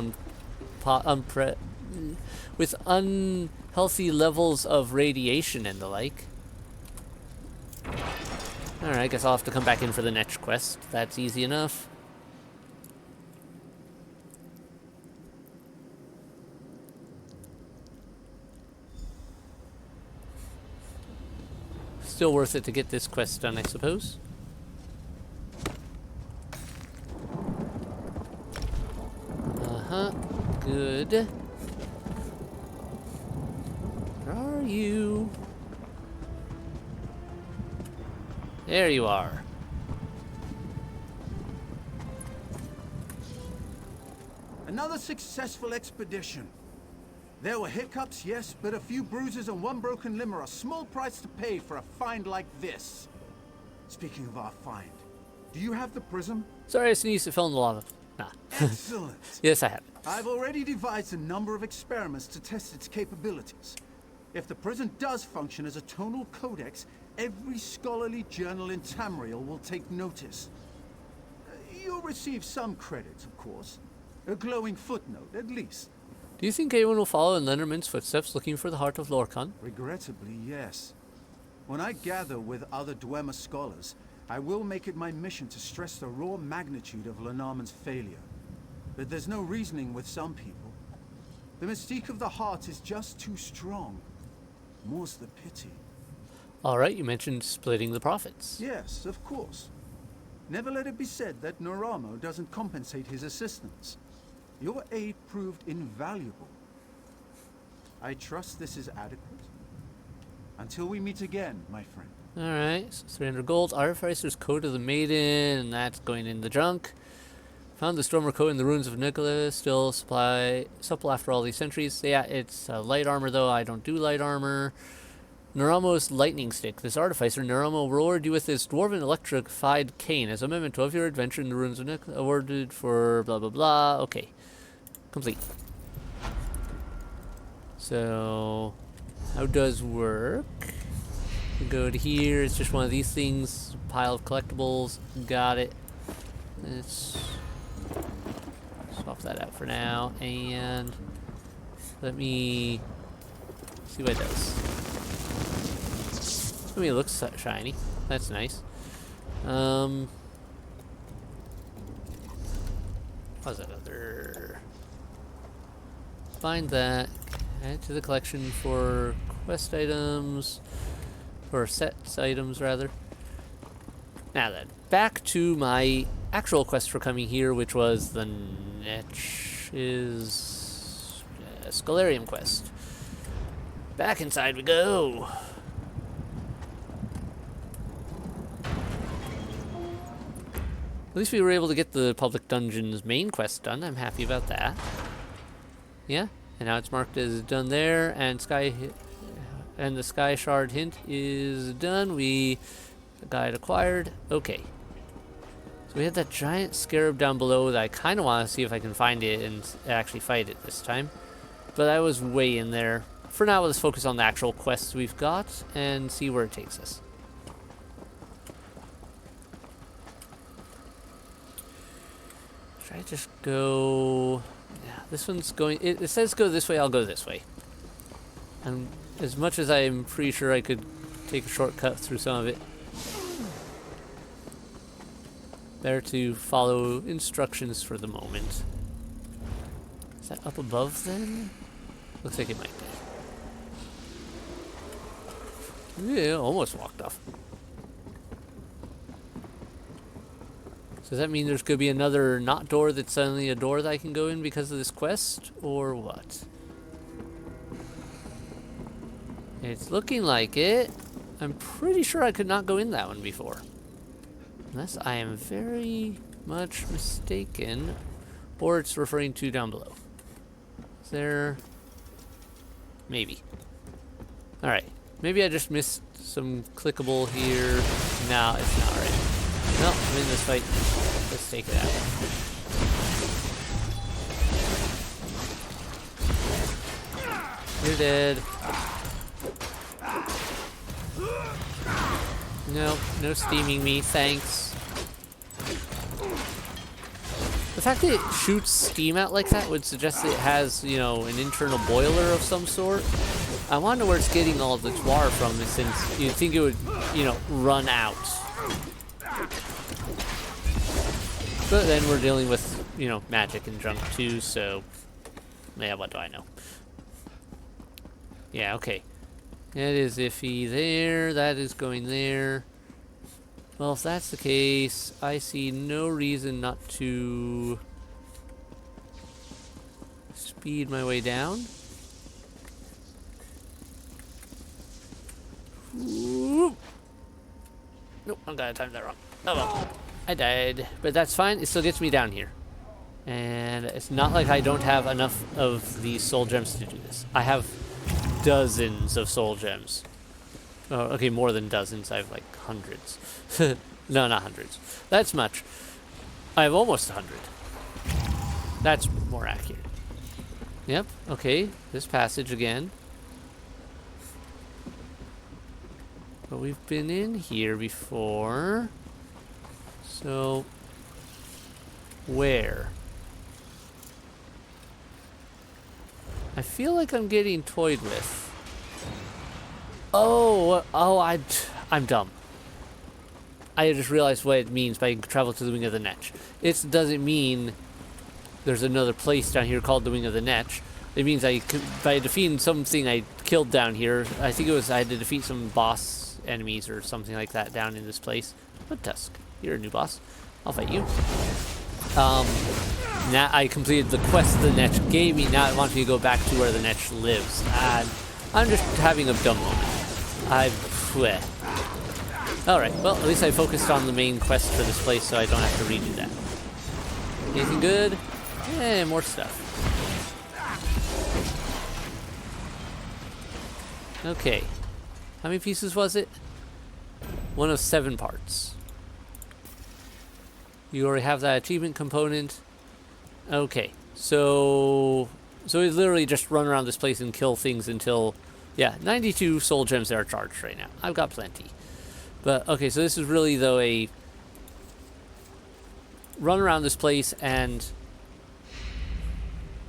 with unhealthy levels of radiation and the like. Alright, I guess I'll have to come back in for the Netch quest. That's easy enough. Still worth it to get this quest done, I suppose. Uh-huh. Good. Where are you? There you are. Another successful expedition. There were hiccups, yes, but a few bruises and one broken limb are a small price to pay for a find like this. Speaking of our find, do you have the prism? Sorry, I sneezed. It fell in the lava. Nah. Excellent. Yes, I have it. I've already devised a number of experiments to test its capabilities. If the prism does function as a tonal codex, every scholarly journal in Tamriel will take notice. You'll receive some credit, of course. A glowing footnote, at least. Do you think anyone will follow in Lenormand's footsteps looking for the heart of Lorkhan? Regrettably, yes. When I gather with other Dwemer scholars, I will make it my mission to stress the raw magnitude of Lenormand's failure. But there's no reasoning with some people. The mystique of the heart is just too strong. More's the pity. Alright, you mentioned splitting the profits. Yes, of course. Never let it be said that Naramo doesn't compensate his assistants. Your aid proved invaluable. I trust this is adequate. Until we meet again, my friend. Alright, so 300 gold. Artificer's Code of the Maiden, and that's going in the junk. Found the Stormer Coat in the ruins of Nicholas. Still supple after all these centuries. Yeah, it's light armor though. I don't do light armor. Naramo's lightning stick. This artificer, Naramo, will reward you with this dwarven electrified cane as a memento of your adventure in the ruins of Nicholas. Awarded for blah blah blah. Okay. Complete. So, how does work? We go to here. It's just one of these things. Pile of collectibles. Got it. Let's swap that out for now. And let me see what it does. I mean, it looks shiny. That's nice. What's that other? Find that. Add to the collection for quest items. Or sets items, rather. Now then, back to my actual quest for coming here, which was the Netch's Scholarium quest. Back inside we go. At least we were able to get the Public Dungeon's main quest done. I'm happy about that. Yeah, and now it's marked as done there, and the Sky Shard hint is done. The guide acquired. Okay. So we had that giant scarab down below that I kind of want to see if I can find it and actually fight it this time. But I was way in there. For now, let's focus on the actual quests we've got and see where it takes us. Should I just go... Yeah, this one's going... It says go this way, I'll go this way. And as much as I'm pretty sure I could take a shortcut through some of it, better to follow instructions for the moment. Is that up above then? Looks like it might be. Yeah, almost walked off. So does that mean there's going to be another not door that's suddenly a door that I can go in because of this quest? Or what? It's looking like it. I'm pretty sure I could not go in that one before. Unless I am very much mistaken. Or it's referring to down below. Is there... Maybe. Alright. Maybe I just missed some clickable here. No, it's not right. No, I'm in this fight. Let's take it out. You're dead. No, no steaming me, thanks. The fact that it shoots steam out like that would suggest that it has, you know, an internal boiler of some sort. I wonder where it's getting all of the twar from, since you'd think it would, you know, run out. But then we're dealing with, you know, magic and junk too, so... Yeah, what do I know? Yeah, okay. That is iffy there. That is going there. Well, if that's the case, I see no reason not to speed my way down. Whoop. Nope, I'm gonna time that wrong. Oh well. I died. But that's fine. It still gets me down here. And it's not like I don't have enough of these soul gems to do this. I have dozens of soul gems. Oh, okay, more than dozens. I have like hundreds. No, not hundreds. That's much. I have almost 100. That's more accurate. Yep, okay. This passage again. But we've been in here before. So, where? I feel like I'm getting toyed with. Oh, I'm dumb. I just realized what it means by travel to the Wing of the Netch. It doesn't mean there's another place down here called the Wing of the Netch. It means by defeating something I killed down here, I think it was I had to defeat some boss enemies or something like that down in this place. But Tusk, you're a new boss. I'll fight you. Now I completed the quest the Netch gave me. Now it wants me to go back to where the Netch lives. And I'm just having a dumb moment. Alright, well, at least I focused on the main quest for this place so I don't have to redo that. Anything good? Yeah, more stuff. Okay. How many pieces was it? 1 of 7 parts. You already have that achievement component. Okay, so it's literally just run around this place and kill things until, yeah, 92 soul gems that are charged right now. I've got plenty. But, okay, so this is really, though, a run around this place and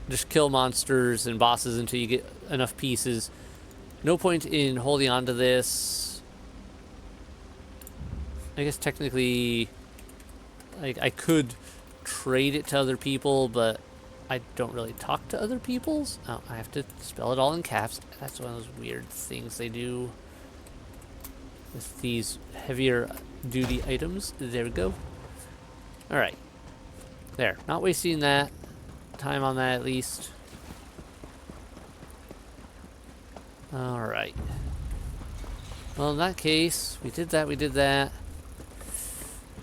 just kill monsters and bosses until you get enough pieces. No point in holding on to this. I guess technically, like, I could trade it to other people, but I don't really talk to other people's. Oh, I have to spell it all in caps. That's one of those weird things they do with these heavier duty items. There we go. Alright. There. Not wasting that time on that at least. Alright. Well, in that case, we did that.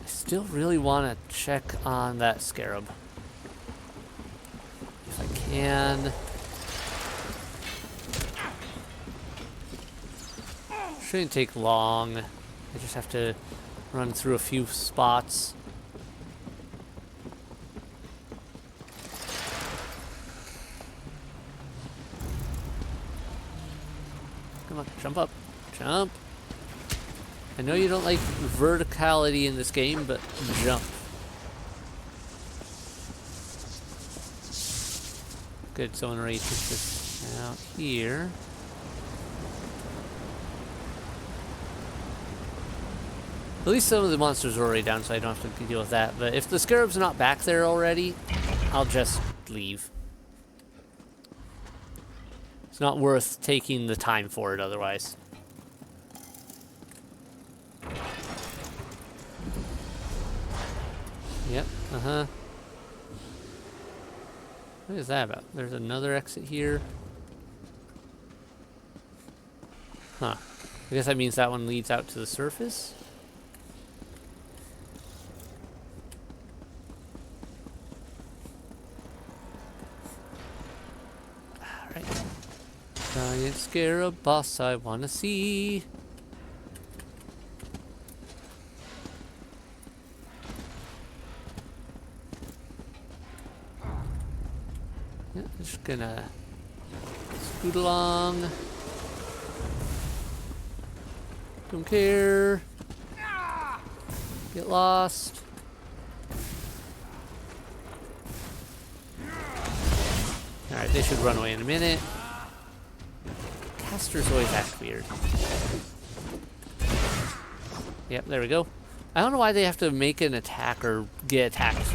I still really want to check on that scarab. If I can. Shouldn't take long. I just have to run through a few spots. Come on, jump up. Jump. I know you don't like verticality in this game, but jump. Good, someone already took this out here. At least some of the monsters are already down, so I don't have to deal with that. But if the scarab's not back there already, I'll just leave. It's not worth taking the time for it otherwise. Yep, What is that about? There's another exit here. Huh. I guess that means that one leads out to the surface? Alright. Giant scarab boss I wanna see. Yeah, just gonna scoot along. Don't care. Get lost. Alright, they should run away in a minute. Casters always act weird. Yep, there we go. I don't know why they have to make an attack or get attacked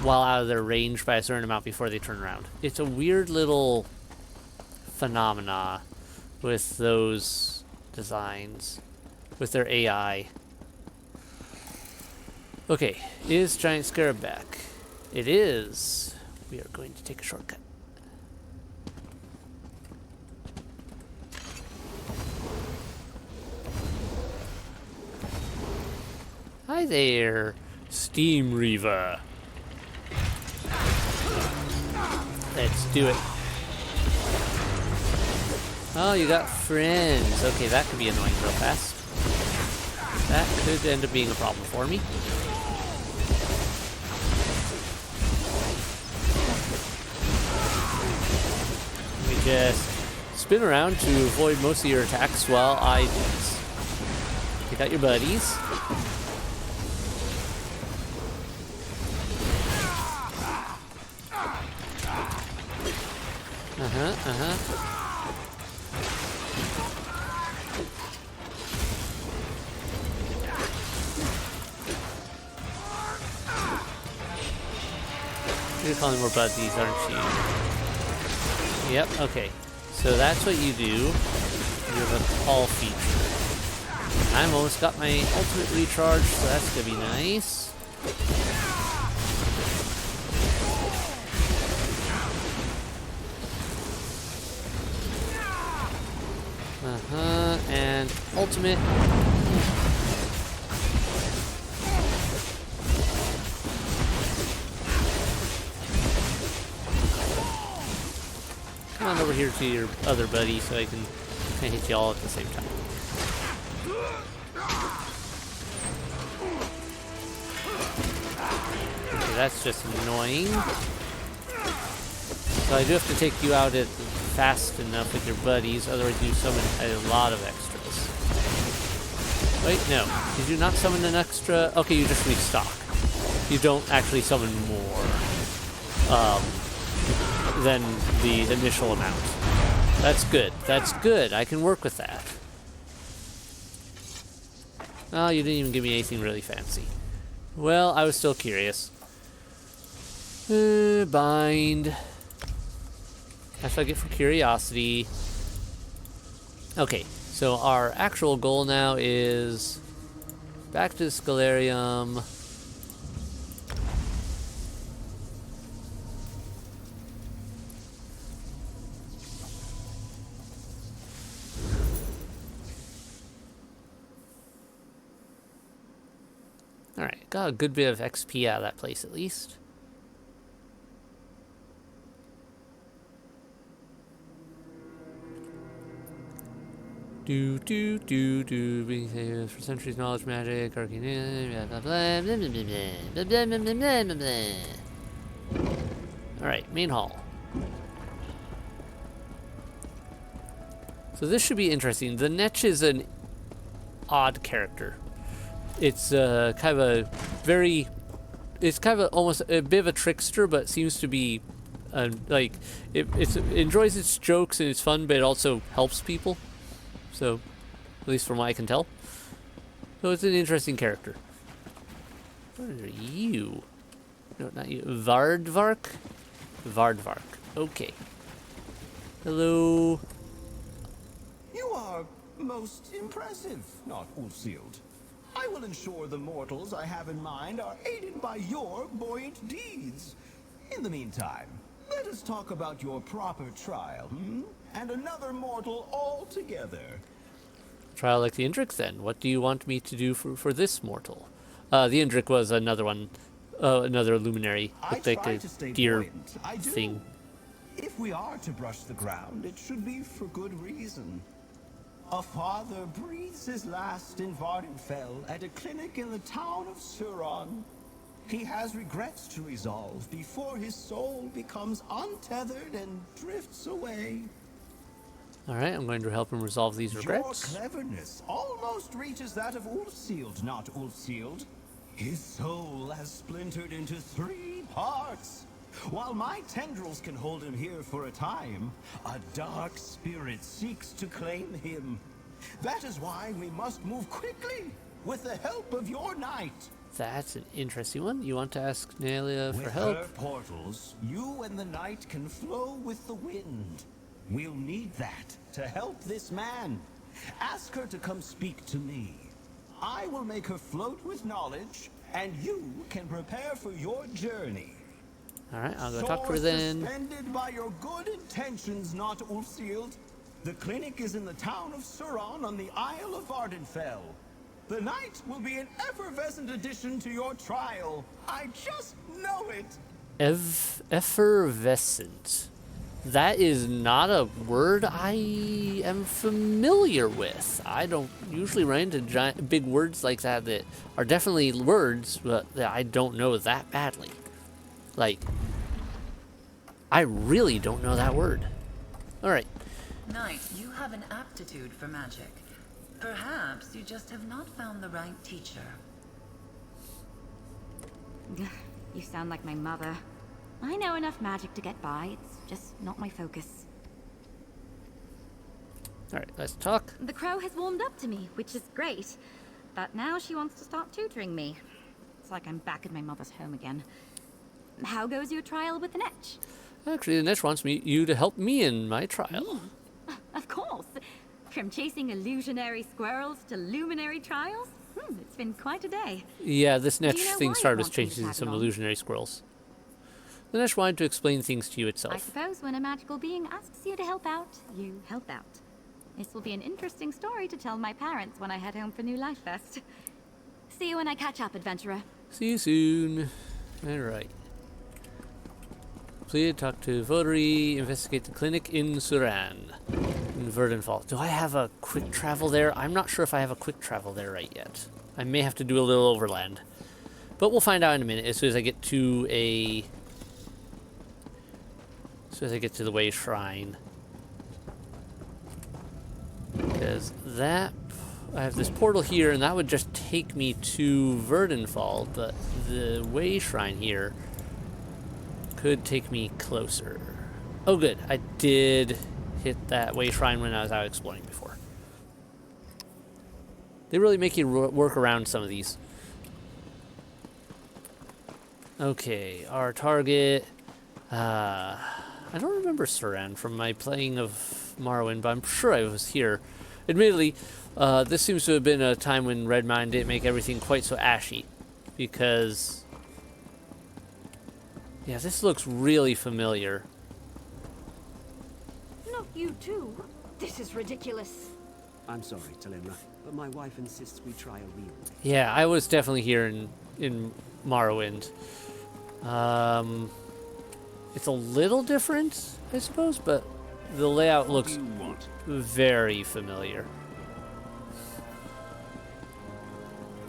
while out of their range by a certain amount before they turn around. It's a weird little phenomena with those designs, with their AI. Okay, is Giant Scarab back? It is. We are going to take a shortcut. Hi there, Steam Reaver. Let's do it. Oh, you got friends. Okay, that could be annoying real fast. That could end up being a problem for me. Let me just spin around to avoid most of your attacks while I do this. Take out your buddies. You're calling more buddies, aren't you? Yep, okay. So that's what you do. You have a call feature. I've almost got my ultimate recharge, so that's gonna be nice. And ultimate. Come on over here to your other buddy so I can kind of hit you all at the same time. Okay, that's just annoying. So I do have to take you out at fast enough with your buddies, otherwise you summon a lot of extras. Wait, no. Did you not summon an extra? Okay, you just restock. You don't actually summon more than the initial amount. That's good. That's good. I can work with that. Oh, you didn't even give me anything really fancy. Well, I was still curious. Bind. That's what I get for curiosity. Okay, so our actual goal now is back to the Scalarium. Alright, got a good bit of XP out of that place at least. Being famous for centuries, knowledge, magic, arcane, blah blah blah blah blah blah blah blah blah blah blah. Alright, main hall. So this should be interesting. The Netch is an odd character. It's kind of a very, it's kind of almost a bit of a trickster, but seems to be like it enjoys its jokes and it's fun, but it also helps people. So, at least from what I can tell. So it's an interesting character. What are you? No, not you. Vardvark? Vardvark. Okay. Hello. You are most impressive, not Ulfsild. I will ensure the mortals I have in mind are aided by your buoyant deeds. In the meantime, let us talk about your proper trial, and another mortal altogether. Trial like the Indrik then. What do you want me to do for this mortal? The Indrik was another one, another luminary. Looked like a deer thing. If we are to brush the ground, it should be for good reason. A father breathes his last in Vardenfell at a clinic in the town of Suron. He has regrets to resolve before his soul becomes untethered and drifts away. Alright, I'm going to help him resolve these regrets. Your cleverness almost reaches that of Ulfsild, not Ulfsild. His soul has splintered into 3 parts. While my tendrils can hold him here for a time, a dark spirit seeks to claim him. That is why we must move quickly, with the help of your knight. That's an interesting one. You want to ask Nelia for With help? her portals, you and the night can flow with the wind. We'll need that to help this man. Ask her to come speak to me. I will make her float with knowledge, and you can prepare for your journey. Alright, I'll go talk to her Sword then. suspended by your good intentions, not Ulfsield. The clinic is in the town of Suron on the Isle of Ardenfell. The night will be an effervescent addition to your trial. I just know it. Effervescent. That is not a word I am familiar with. I don't usually run into big words like that that are definitely words, but that I don't know that badly. Like, I really don't know that word. Alright. Knight, you have an aptitude for magic. Perhaps you just have not found the right teacher. You sound like my mother. I know enough magic to get by. It's just not my focus. Alright, let's talk. The crow has warmed up to me, which is great. But now she wants to start tutoring me. It's like I'm back at my mother's home again. How goes your trial with the Netch? Actually, the Netch wants you to help me in my trial. Me? Of course. From chasing illusionary squirrels to luminary trials? It's been quite a day. Yeah, this Netch you know thing why started it as wants me to chasing tag some along? illusionary squirrels. The Netch wanted to explain things to you I itself. suppose when a magical being asks you to help out, you help out. This will be an interesting story to tell my parents when I head home for New Life Fest. See you when I catch up, adventurer. See you soon. Alright. Please talk to Votary, investigate the clinic in Suran. In Verdenfall. Do I have a quick travel there? I'm not sure if I have a quick travel there right yet. I may have to do a little overland. But we'll find out in a minute as soon as I get to the Way Shrine. Because that... I have this portal here, and that would just take me to Verdenfall, but the Way Shrine here could take me closer. Oh good, I did hit that Way Shrine when I was out exploring before. They really make you work around some of these. Okay, our target... I don't remember Suran from my playing of Morrowind, but I'm sure I was here. Admittedly, this seems to have been a time when Redmine didn't make everything quite so ashy. Because... yeah, this looks really familiar. Not you too. This is ridiculous. I'm sorry, Talimra, but my wife insists we try a real. Yeah, I was definitely here in Morrowind. It's a little different, I suppose, but the layout looks very familiar.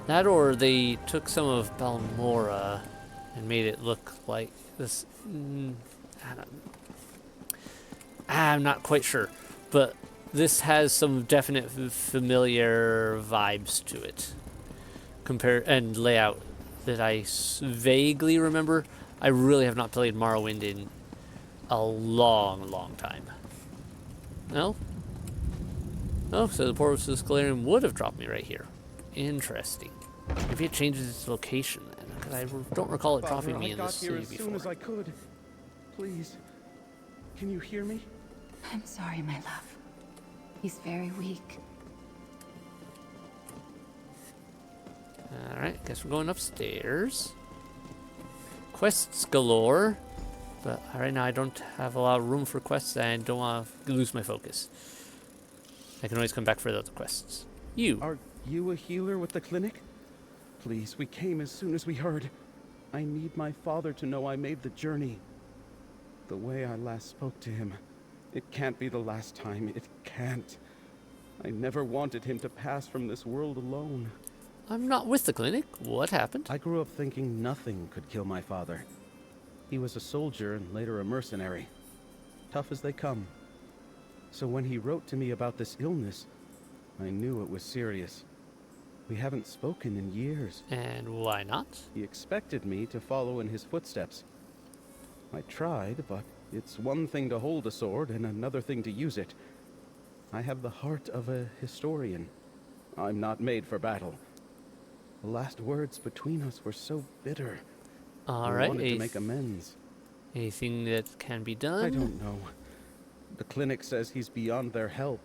That or they took some of Balmora and made it look like this. I'm not quite sure, but this has some definite familiar vibes to it. And layout that I vaguely remember. I really have not played Morrowind in a long, long time. No? Oh, so the portal to Scalarium would have dropped me right here. Interesting. Maybe it changes its location then, because I don't recall it dropping me in this city before. As soon as I could. Please, can you hear me? I'm sorry, my love. He's very weak. Alright, guess we're going upstairs. Quests galore. But right now I don't have a lot of room for quests and I don't want to lose my focus. I can always come back for the other quests. You. Are you a healer with the clinic? Please, we came as soon as we heard. I need my father to know I made the journey. The way I last spoke to him. It can't be the last time. It can't. I never wanted him to pass from this world alone. I'm not with the clinic. What happened? I grew up thinking nothing could kill my father. He was a soldier and later a mercenary. Tough as they come. So when he wrote to me about this illness, I knew it was serious. We haven't spoken in years. And why not? He expected me to follow in his footsteps. I tried, but it's one thing to hold a sword and another thing to use it. I have the heart of a historian. I'm not made for battle. The last words between us were so bitter. All I right. wanted to make amends. Anything that can be done? I don't know. The clinic says he's beyond their help.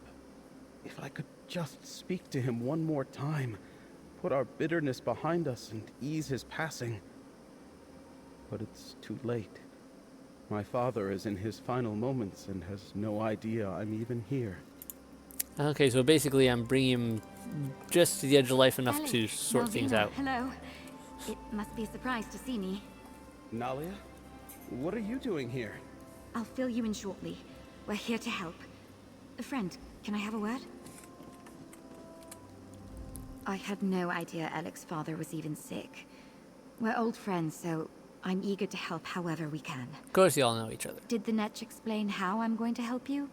If I could just speak to him one more time, put our bitterness behind us and ease his passing. But it's too late. My father is in his final moments and has no idea I'm even here. Okay, so basically I'm bringing him just to the edge of life enough Ellie, to sort things Malvina, out. Hello. It must be a surprise to see me. Nalia? What are you doing here? I'll fill you in shortly. We're here to help. A friend, can I have a word? I had no idea Alec's father was even sick. We're old friends, so I'm eager to help however we can. Of course you all know each other. Did the Netch explain how I'm going to help you?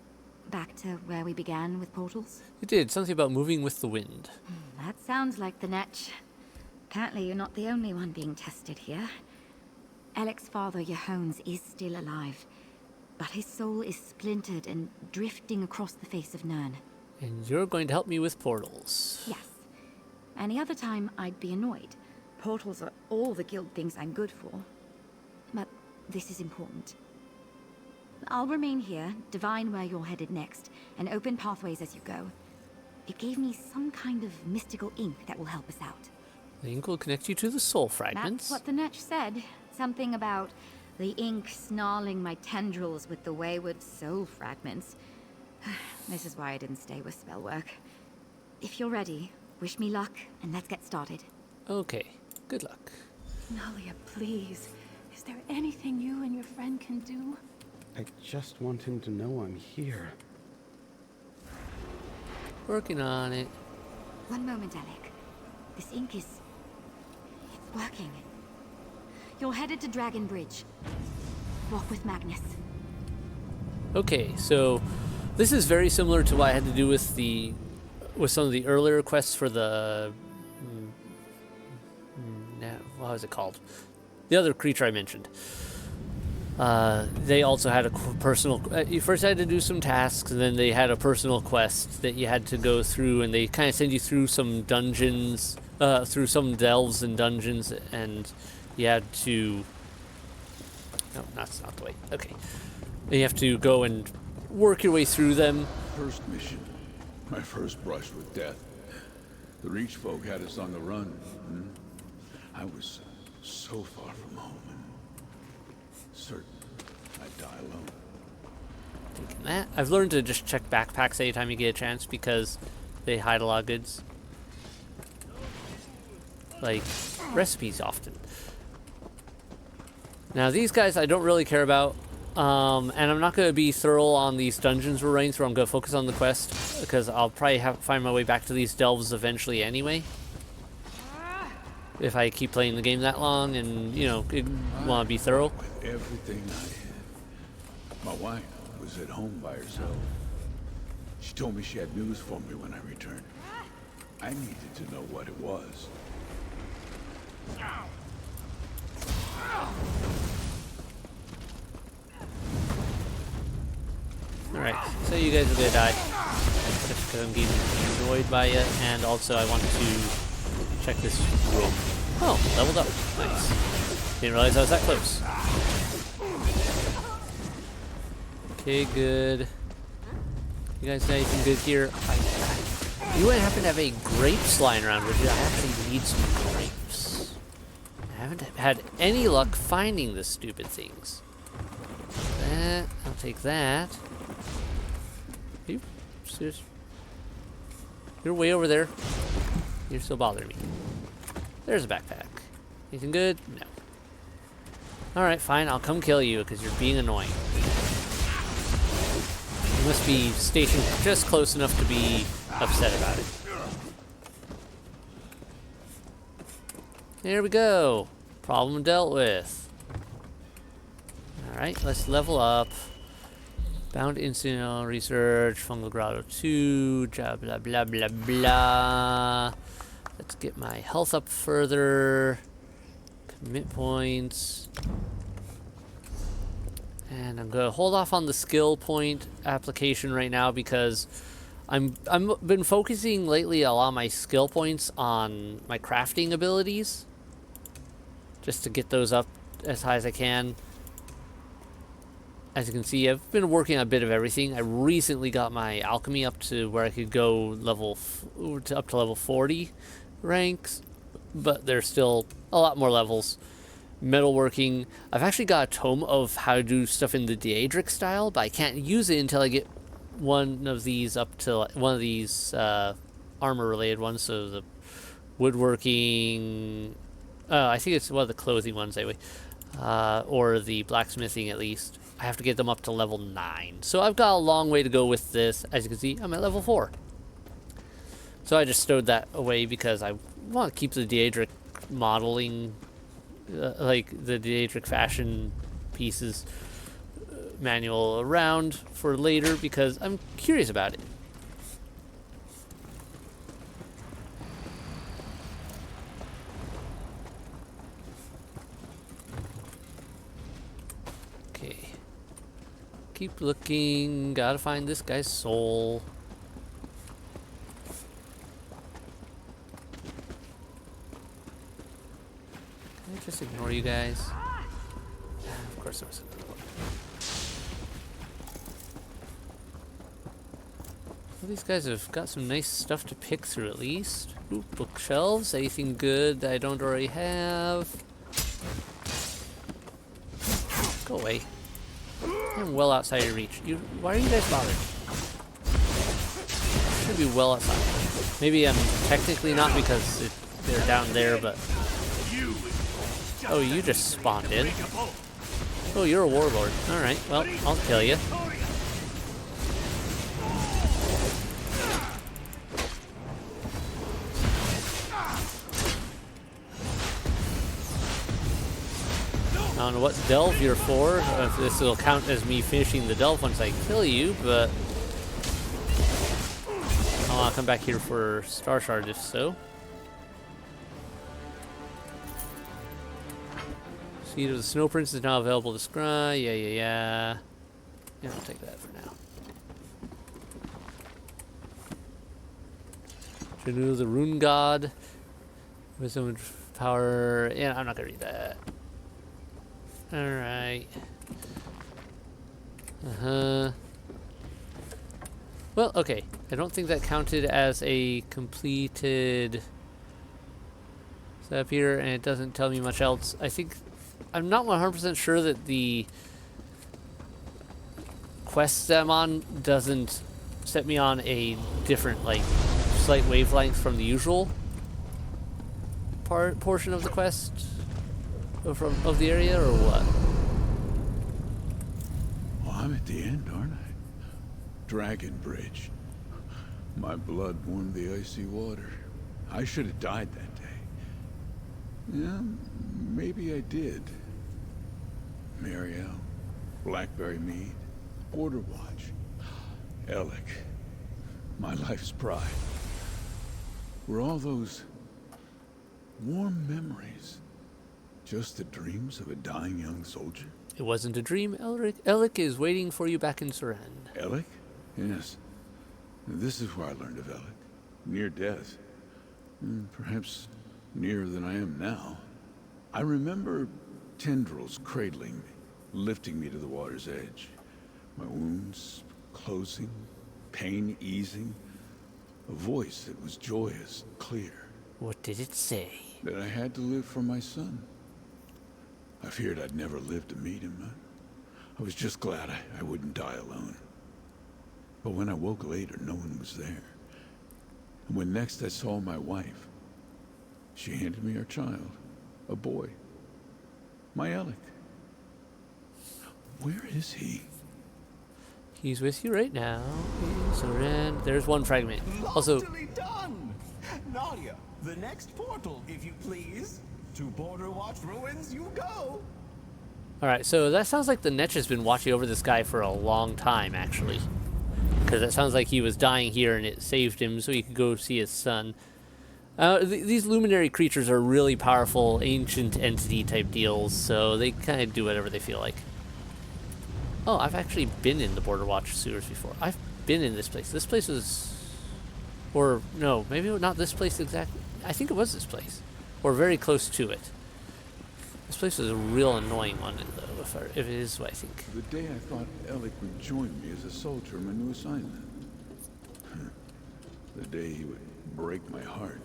Back to where we began with portals? It did, something about moving with the wind. That sounds like the Netch. Apparently you're not the only one being tested here. Alec's father, Yehones, is still alive. But his soul is splintered and drifting across the face of Nirn. And you're going to help me with portals. Yes. Any other time, I'd be annoyed. Portals are all the guild things I'm good for. But this is important. I'll remain here, divine where you're headed next, and open pathways as you go. It gave me some kind of mystical ink that will help us out. The ink will connect you to the soul fragments. That's what the Netch said. Something about the ink snarling my tendrils with the wayward soul fragments. This is why I didn't stay with spellwork. If you're ready, wish me luck, and let's get started. Okay, good luck. Nalia, please. Is there anything you and your friend can do? I just want him to know I'm here. Working on it. One moment, Alec. This ink is... it's working. You're headed to Dragon Bridge. Walk with Magnus. Okay, so this is very similar to what I had to do with some of the earlier quests for the what was it called? The other creature I mentioned. They also had a personal. You first had to do some tasks, and then they had a personal quest that you had to go through, and they kind of send you through some dungeons, through some delves and dungeons, and you had to. No, that's not the way. Okay, you have to go and work your way through them. First mission, my first brush with death. The Reach folk had us on the run. I was so far from home and certain I'd die alone. Taking that. I've learned to just check backpacks anytime you get a chance because they hide a lot of goods. Like recipes often. Now these guys I don't really care about. And I'm not going to be thorough on these dungeons we're running through. I'm going to focus on the quest because I'll probably find my way back to these delves eventually anyway. If I keep playing the game that long and, you know, want to be thorough. With everything I had. My wife was at home by herself. She told me she had news for me when I returned. I needed to know what it was. Alright, so you guys are going to die. Just because I'm getting annoyed by it, and also I want to check this room. Oh, leveled up. Nice. Didn't realize I was that close. Okay, good. You guys got anything good here? You wouldn't happen to have any grapes lying around, would you? I actually need some grapes. I haven't had any luck finding the stupid things. That, I'll take that. You, serious? You're way over there. You're still bothering me. There's a backpack. Anything good? No. Alright, fine. I'll come kill you because you're being annoying. You must be stationed just close enough to be upset about it. There we go. Problem dealt with. Alright, let's level up. Bound instant research, fungal grotto 2, blah blah blah blah blah. Let's get my health up further. Commit points. And I'm gonna hold off on the skill point application right now because I'm been focusing lately a lot of my skill points on my crafting abilities, just to get those up as high as I can. As you can see, I've been working on a bit of everything. I recently got my alchemy up to where I could go up to level 40 ranks, but there's still a lot more levels. Metalworking. I've actually got a tome of how to do stuff in the Daedric style, but I can't use it until I get one of these up to one of these armor-related ones. So the woodworking. I think it's one of the clothing ones anyway, or the blacksmithing at least. I have to get them up to level 9. So I've got a long way to go with this. As you can see, I'm at level 4. So I just stowed that away because I want to keep the Daedric modeling, like the Daedric fashion pieces manual around for later because I'm curious about it. Keep looking. Gotta find this guy's soul. Can I just ignore you guys? Of course there was another one. Well, these guys have got some nice stuff to pick through at least. Ooh, bookshelves. Anything good that I don't already have? Go away. I'm well outside your reach. Why are you guys bothered? Should be well outside. Maybe I'm technically not because they're down there, but... Oh, you just spawned in. Oh, you're a warlord. Alright, well, I'll kill you. I don't know what delve you're for, if this will count as me finishing the delve once I kill you, but I'll come back here for Star Shard if so. Seed of the Snow Prince is now available to scry. Yeah, I'll take that for now. Renew the Rune God. Wisdom and Power. Yeah, I'm not gonna read that. Alright. Well, okay. I don't think that counted as a completed setup here, and it doesn't tell me much else. I'm not 100% sure that the quest that I'm on doesn't set me on a different, like, slight wavelength from the usual portion of the quest. Of the area, or what? Well, I'm at the end, aren't I? Dragon Bridge. My blood warmed the icy water. I should have died that day. Yeah, maybe I did. Mariel, Blackberry Mead, Border Watch, Alec, my life's pride. Were all those warm memories just the dreams of a dying young soldier? It wasn't a dream, Elric. Alec is waiting for you back in Suran. Alec? Yes. This is where I learned of Alec. Near death. Perhaps nearer than I am now. I remember tendrils cradling me, lifting me to the water's edge. My wounds closing, pain easing. A voice that was joyous, clear. What did it say? That I had to live for my son. I feared I'd never live to meet him. I was just glad I wouldn't die alone. But when I woke later, no one was there. And when next I saw my wife, she handed me her child, a boy. My Alec. Where is he? He's with you right now. Suran. There's one fragment. Also, done! Nadia, the next portal, if you please. To Border Watch Ruins you go! alright, so that sounds like the Netch has been watching over this guy for a long time, actually. Because it sounds like he was dying here and it saved him so he could go see his son. These luminary creatures are really powerful, ancient entity type deals, so they kind of do whatever they feel like. Oh, I've actually been in the Border Watch sewers before. I've been in this place. This place was Or, no, maybe not this place exactly. I think it was this place. Or very close to it. This place was a real annoying one, though, if it is what I think. The day I thought Alec would join me as a soldier on my new assignment. The day he would break my heart.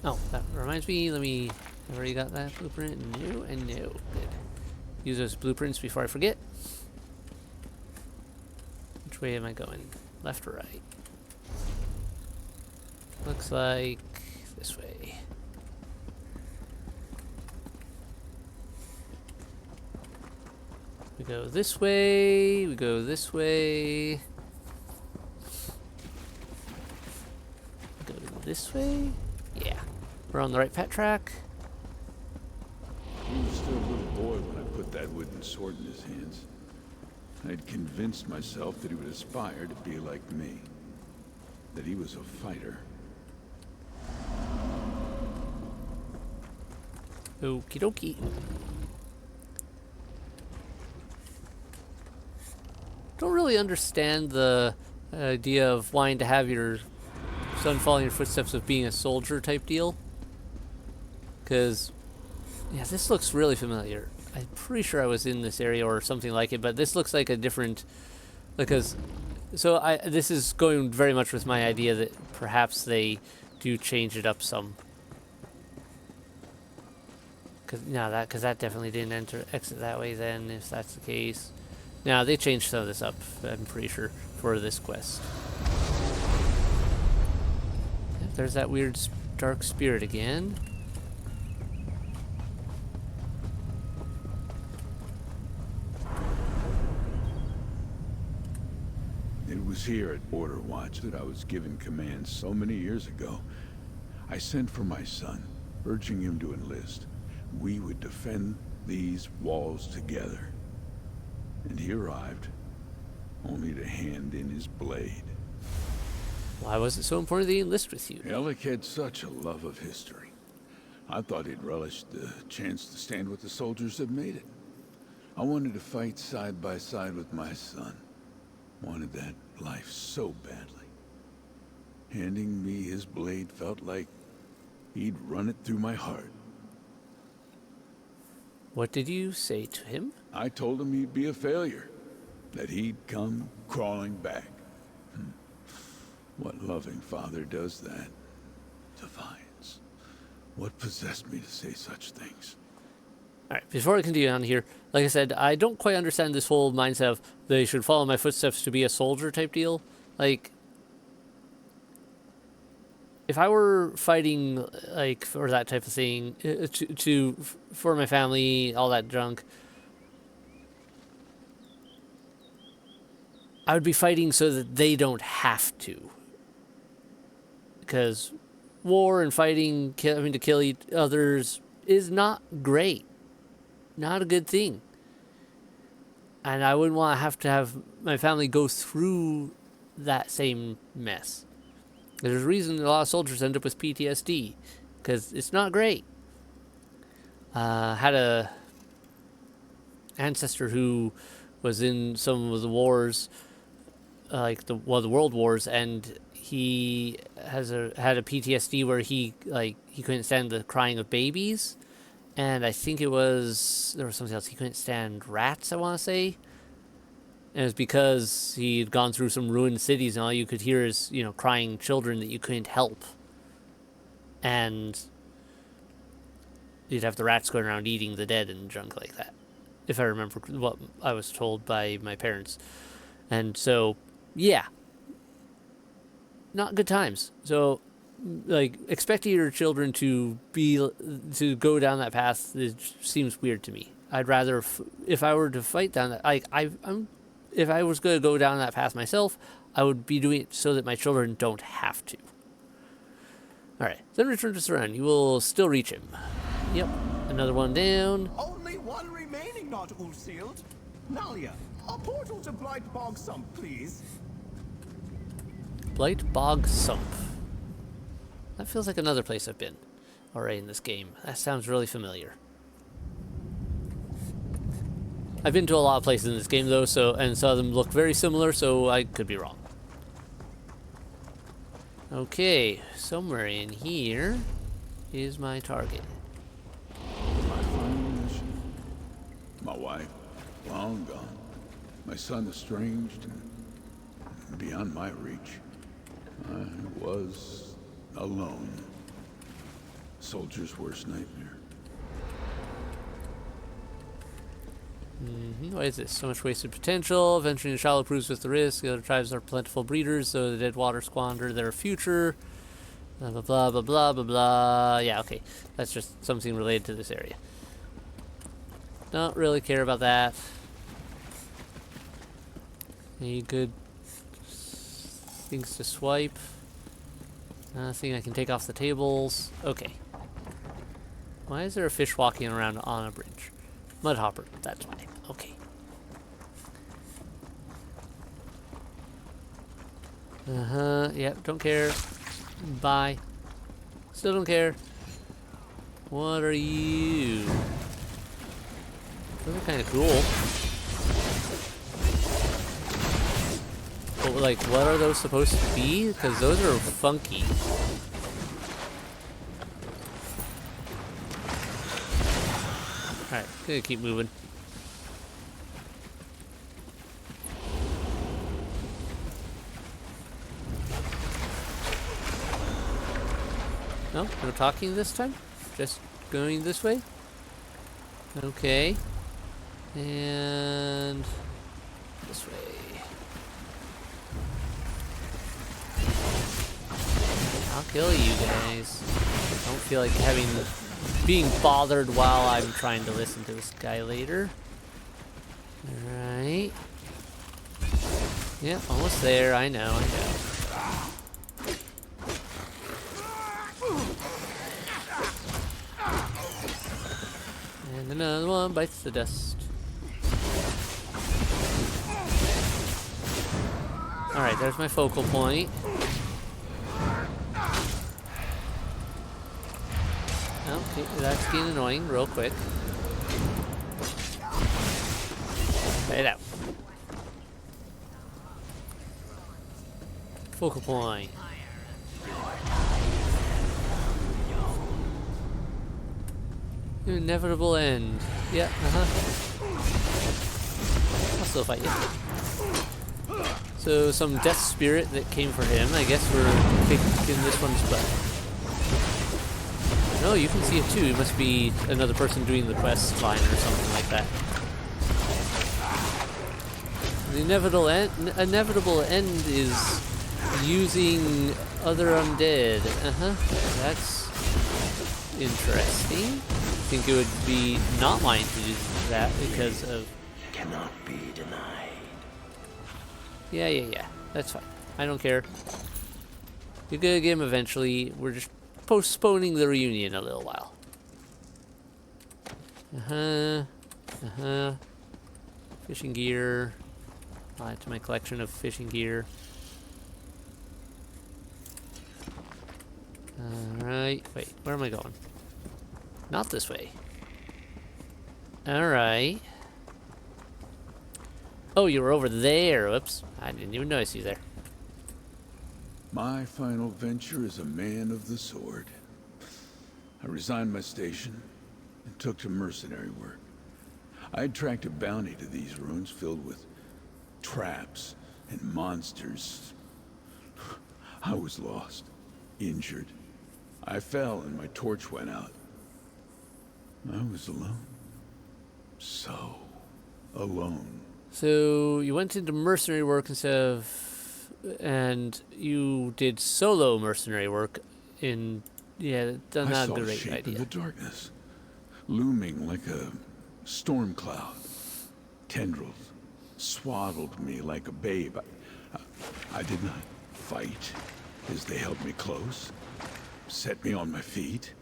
Oh, that reminds me, I've already got that blueprint. No, and no. Good. Use those blueprints before I forget. Which way am I going? Left or right? Looks like this way. We go this way, we go this way. We go this way? Yeah. We're on the right pet track. He was still a little boy when I put that wooden sword in his hands. I'd convinced myself that he would aspire to be like me. That he was a fighter. Okie dokie. Don't really understand the idea of wanting to have your son follow in your footsteps of being a soldier type deal. Because, yeah, this looks really familiar. I'm pretty sure I was in this area or something like it, but this looks like a different... Because, so this is going very much with my idea that perhaps they do change it up some. Because that definitely didn't exit that way then, if that's the case. Now, they changed some of this up, I'm pretty sure, for this quest. Yep, there's that weird dark spirit again. It was here at Border Watch that I was given command so many years ago. I sent for my son, urging him to enlist. We would defend these walls together. And he arrived, only to hand in his blade. Why was it so important that he enlist with you? Alec had such a love of history. I thought he'd relish the chance to stand with the soldiers that made it. I wanted to fight side by side with my son. Wanted that life so badly. Handing me his blade felt like he'd run it through my heart. What did you say to him? I told him he'd be a failure. That he'd come crawling back. What loving father does that? Defiance. What possessed me to say such things? Alright, before I continue on here, like I said, I don't quite understand this whole mindset of they should follow my footsteps to be a soldier type deal. Like, if I were fighting, like, for that type of thing, for my family, all that junk, I would be fighting so that they don't have to. Because war and fighting, having to kill others, is not great. Not a good thing. And I wouldn't want to have my family go through that same mess. There's a reason a lot of soldiers end up with PTSD, because it's not great. Had a ancestor who was in some of the wars, like the world wars, and he had a PTSD where he couldn't stand the crying of babies, and I think there was something else. He couldn't stand rats, I want to say. And it was because he'd gone through some ruined cities and all you could hear is, crying children that you couldn't help. And you'd have the rats going around eating the dead and junk like that. If I remember what I was told by my parents. And so, yeah. Not good times. So, expecting your children to go down that path, it seems weird to me. I'd rather, if I were to fight down that, if I was going to go down that path myself, I would be doing it so that my children don't have to. Alright, then return to Saran. You will still reach him. Yep, another one down. Only one remaining not all sealed. Nalia, a portal to Blight Bog Sump, please. Blight Bog Sump. That feels like another place I've been already in this game. That sounds really familiar. I've been to a lot of places in this game, though, and some of them look very similar, so I could be wrong. Okay, somewhere in here is my target. My final mission. My wife, long gone. My son estranged and beyond my reach. I was alone. Soldier's worst nightmare. What is this? So much wasted potential. Venturing to shallow proves with the risk. The other tribes are plentiful breeders, so the dead water squander their future. Blah, blah, blah, blah, blah, blah, blah. Yeah, okay. That's just something related to this area. Don't really care about that. Any good things to swipe? Nothing I can take off the tables. Okay. Why is there a fish walking around on a bridge? Mudhopper, that's why. Okay. Yep, don't care. Bye. Still don't care. What are you? Those are kind of cool. But, like, what are those supposed to be? Because those are funky. Alright, gonna keep moving. No talking this time? Just going this way? Okay. And this way. I'll kill you guys. Don't feel like being bothered while I'm trying to listen to this guy later. Alright. Yep, almost there. I know. And another one bites the dust. Alright, there's my focal point. Okay, that's getting annoying real quick. Right out. Focal point. Inevitable end. Yeah, I'll still fight you. So, some death spirit that came for him. I guess we're kicking this one's butt. No, you can see it too. It must be another person doing the quest line or something like that. The inevitable end is using other undead. That's interesting. I think it would be not mine to do that because of... Cannot be denied. Yeah. That's fine. I don't care. You're gonna get him eventually. We're just postponing the reunion a little while. Fishing gear. I'll add to my collection of fishing gear. Alright. Wait, where am I going? Not this way. Alright. Oh, you were over there. Whoops. I didn't even notice you there. My final venture as a man of the sword. I resigned my station and took to mercenary work. I had tracked a bounty to these ruins filled with traps and monsters. I was lost, injured. I fell and my torch went out. I was alone. So alone. So you went into mercenary work and you did solo mercenary work in, yeah, that's not a great shape idea. In the darkness, looming like a storm cloud. Tendrils swaddled me like a babe. I did not fight as they held me close, set me on my feet,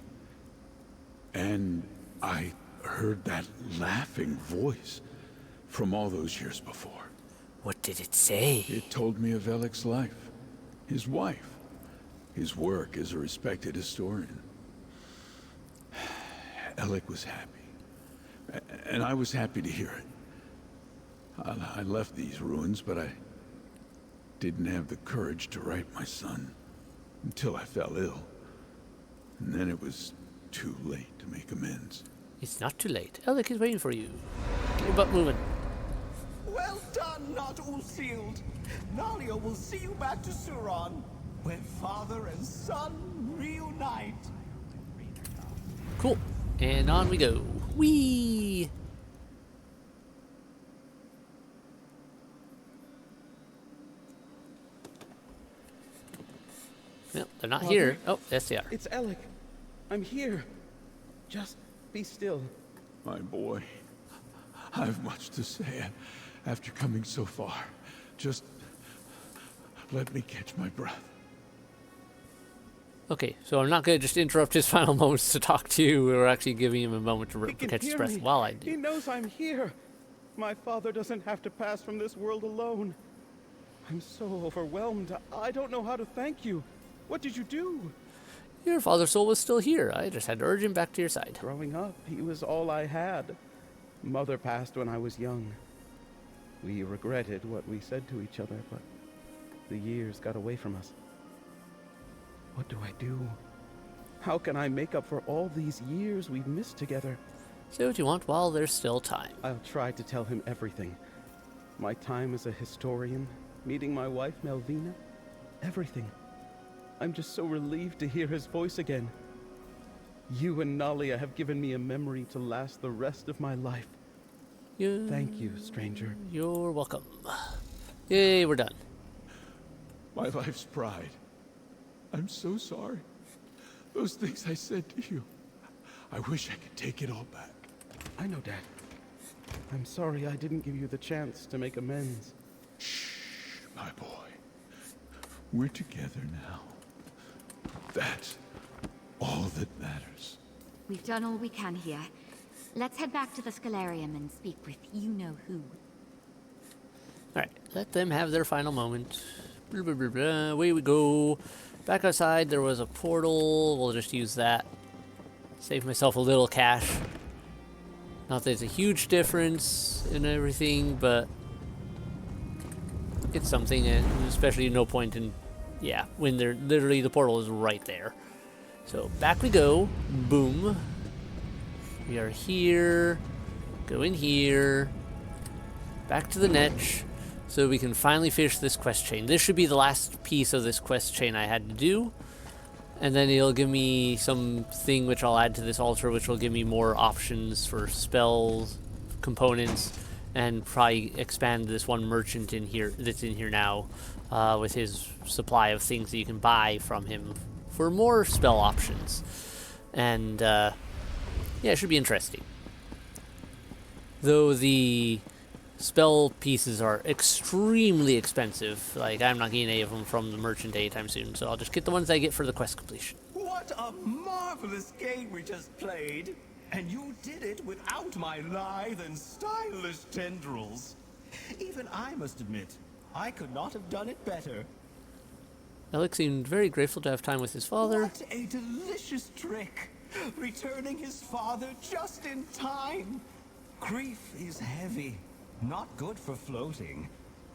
and I heard that laughing voice from all those years before. What did it say? It told me of Alec's life, his wife, his work as a respected historian. Alec was happy, and I was happy to hear it. I left these ruins, but I didn't have the courage to write my son until I fell ill. And then it was too late to make amends. It's not too late. Alec is waiting for you. Get your butt moving. Well done, not Ulsealed. Nalia will see you back to Suron, where father and son reunite. Cool. And on we go. Whee! Well, they're not here. Oh, yes they are. It's Alec. I'm here. Just be still. My boy, I have much to say after coming so far. Just let me catch my breath. Okay, so I'm not going to just interrupt his final moments to talk to you. We're actually giving him a moment to catch his breath while I do. He knows I'm here. My father doesn't have to pass from this world alone. I'm so overwhelmed. I don't know how to thank you. What did you do? Your father's soul was still here. I just had to urge him back to your side. Growing up, he was all I had. Mother passed when I was young. We regretted what we said to each other, but the years got away from us. What do I do? How can I make up for all these years we've missed together? Say what you want while there's still time. I'll try to tell him everything. My time as a historian, meeting my wife Melvina, everything. I'm just so relieved to hear his voice again. You and Nalia have given me a memory to last the rest of my life. Thank you, stranger. You're welcome. Yay, we're done. My life's pride. I'm so sorry. Those things I said to you. I wish I could take it all back. I know, Dad. I'm sorry I didn't give you the chance to make amends. Shh, my boy. We're together now. That's all that matters. We've done all we can here. Let's head back to the Scalarium and speak with you-know-who. Alright, let them have their final moment. Blah, blah, blah, blah. Away we go. Back outside, there was a portal. We'll just use that. Save myself a little cash. Not that it's a huge difference in everything, but it's something, and especially no point in, yeah, when they're literally, the portal is right there. So back we go. Boom. We are here. Go in here. Back to the Netch. So we can finally finish this quest chain. This should be the last piece of this quest chain I had to do. And then it'll give me something which I'll add to this altar, which will give me more options for spells, components, and probably expand this one merchant in here that's in here now with his supply of things that you can buy from him for more spell options. And yeah, it should be interesting. Though the spell pieces are extremely expensive. Like, I'm not getting any of them from the merchant anytime soon, so I'll just get the ones I get for the quest completion. What a marvelous game we just played! And you did it without my lithe and stylish tendrils. Even I must admit, I could not have done it better. Alec seemed very grateful to have time with his father. What a delicious trick! Returning his father just in time. Grief is heavy. Not good for floating.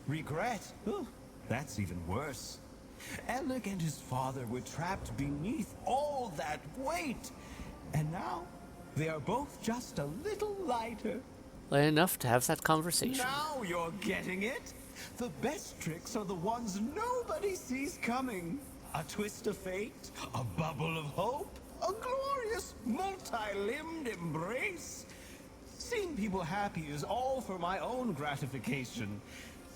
Regret, that's even worse. Alec and his father were trapped beneath all that weight. And now, they are both just a little lighter. Enough to have that conversation. Now you're getting it. The best tricks are the ones nobody sees coming. A twist of fate, a bubble of hope, a glorious multi-limbed embrace. Seeing people happy is all for my own gratification.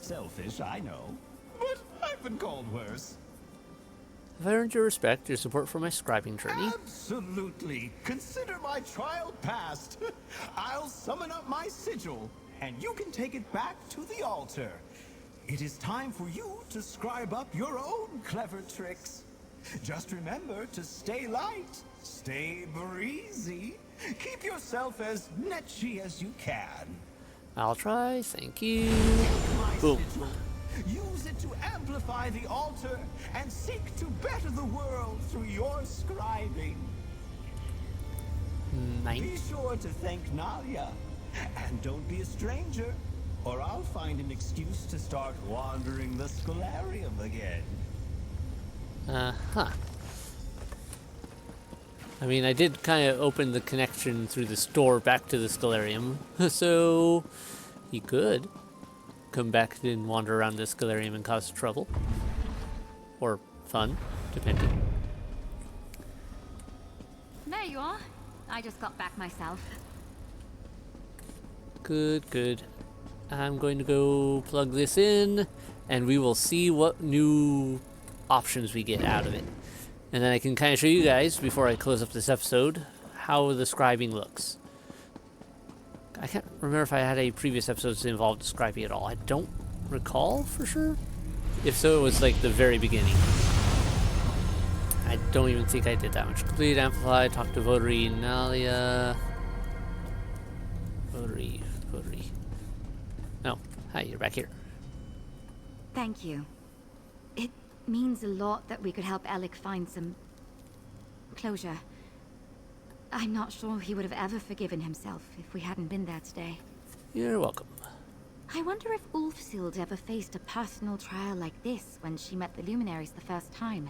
Selfish, I know, but I've been called worse. Have I earned your respect, your support for my scribing journey? Absolutely. Consider my trial passed. I'll summon up my sigil, and you can take it back to the altar. It is time for you to scribe up your own clever tricks. Just remember to stay light, stay breezy. Keep yourself as netchy as you can. I'll try, thank you. My Boom. sigil. Use it to amplify the altar and seek to better the world through your scribing. Nice. Be sure to thank Nalia. And don't be a stranger. or I'll find an excuse to start wandering the Scholarium again. Uh-huh. I mean, I did kind of open the connection through this door back to the Scholarium, so he could come back and wander around the Scholarium and cause trouble. Or fun, depending. There you are. I just got back myself. Good, good. I'm going to go plug this in, and we will see what new options we get out of it. And then I can kind of show you guys, before I close up this episode, how the scribing looks. I can't remember if I had any previous episodes that involved scribing at all. I don't recall for sure. If so, it was like the very beginning. I don't even think I did that much. Complete, amplify, talk to Votary, Nalia. Votary. Oh, hi, you're back here. Thank you. It means a lot that we could help Alec find some closure. I'm not sure he would have ever forgiven himself if we hadn't been there today. You're welcome. I wonder if Ulfsild ever faced a personal trial like this when she met the Luminaries the first time.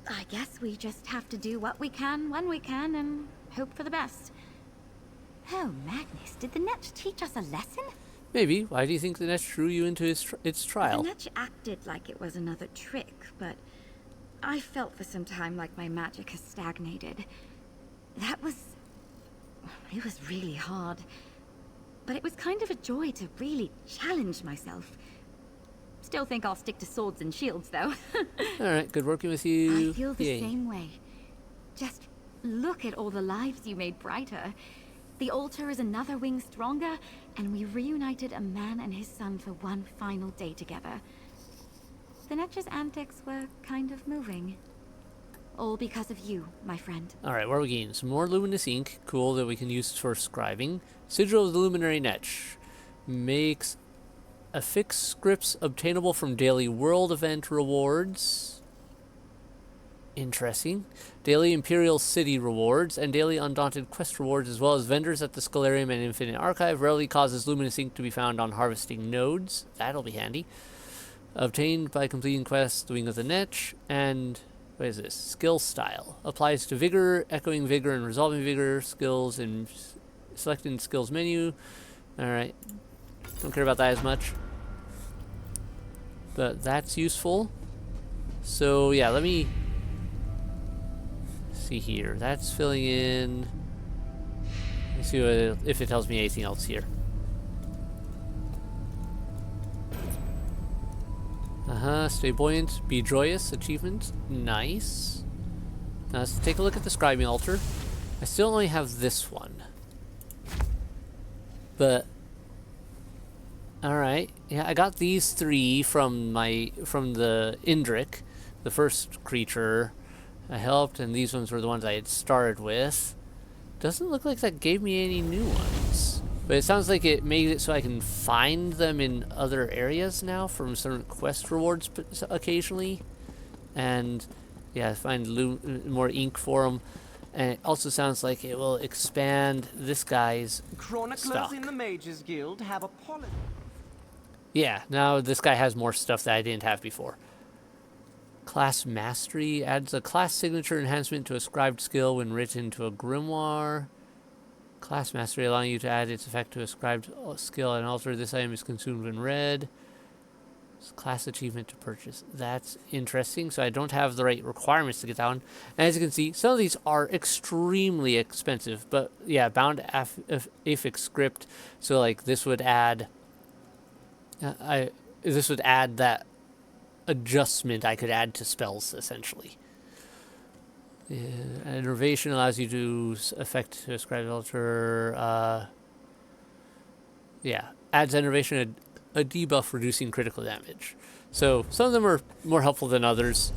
I guess we just have to do what we can when we can and hope for the best. Oh, Magnus, did the Netch teach us a lesson? Maybe. Why do you think the Netch drew you into its trial? The Netch acted like it was another trick, but I felt for some time like my magic has stagnated. It was really hard. But it was kind of a joy to really challenge myself. Still think I'll stick to swords and shields, though. Alright, good working with you. I feel the same way. Just look at all the lives you made brighter. The altar is another wing stronger, and we reunited a man and his son for one final day together. The Netch's antics were kind of moving. All because of you, my friend. Alright, what are we getting? Some more luminous ink. Cool, that we can use for scribing. Sigil of the Luminary Netch. Makes affix scripts obtainable from daily world event rewards. Interesting. Daily Imperial City rewards and daily Undaunted quest rewards, as well as vendors at the Scholarium and Infinite Archive. Rarely causes luminous ink to be found on harvesting nodes. That'll be handy. Obtained by completing quests, the Wing of the Netch, and what is this? Skill style. Applies to Vigor, Echoing Vigor, and Resolving Vigor skills in selecting skills menu. Alright. Don't care about that as much. But that's useful. So yeah, let me see here. That's filling in. Let's see if it tells me anything else here. Stay buoyant, be joyous, achievement. Nice. Now let's take a look at the scribing altar. I still only have this one. But alright. Yeah, I got these three from the Indrik, the first creature I helped, and these ones were the ones I had started with. Doesn't look like that gave me any new ones. But it sounds like it made it so I can find them in other areas now from certain quest rewards occasionally. And yeah, find more ink for them. And it also sounds like it will expand this guy's Chroniclers stock. in the Mages Guild have a policy. Yeah, now this guy has more stuff that I didn't have before. Class Mastery adds a class signature enhancement to a scribed skill when written to a grimoire. Class Mastery allowing you to add its effect to a scribed skill and alter this item is consumed when read. Class achievement to purchase. That's interesting. So I don't have the right requirements to get that one. And as you can see, some of these are extremely expensive. But yeah, bound affix script. So like this would add. This would add that adjustment I could add to spells essentially. Innovation allows you to affect to a scribed altar. Yeah, adds innovation a debuff reducing critical damage. So some of them are more helpful than others,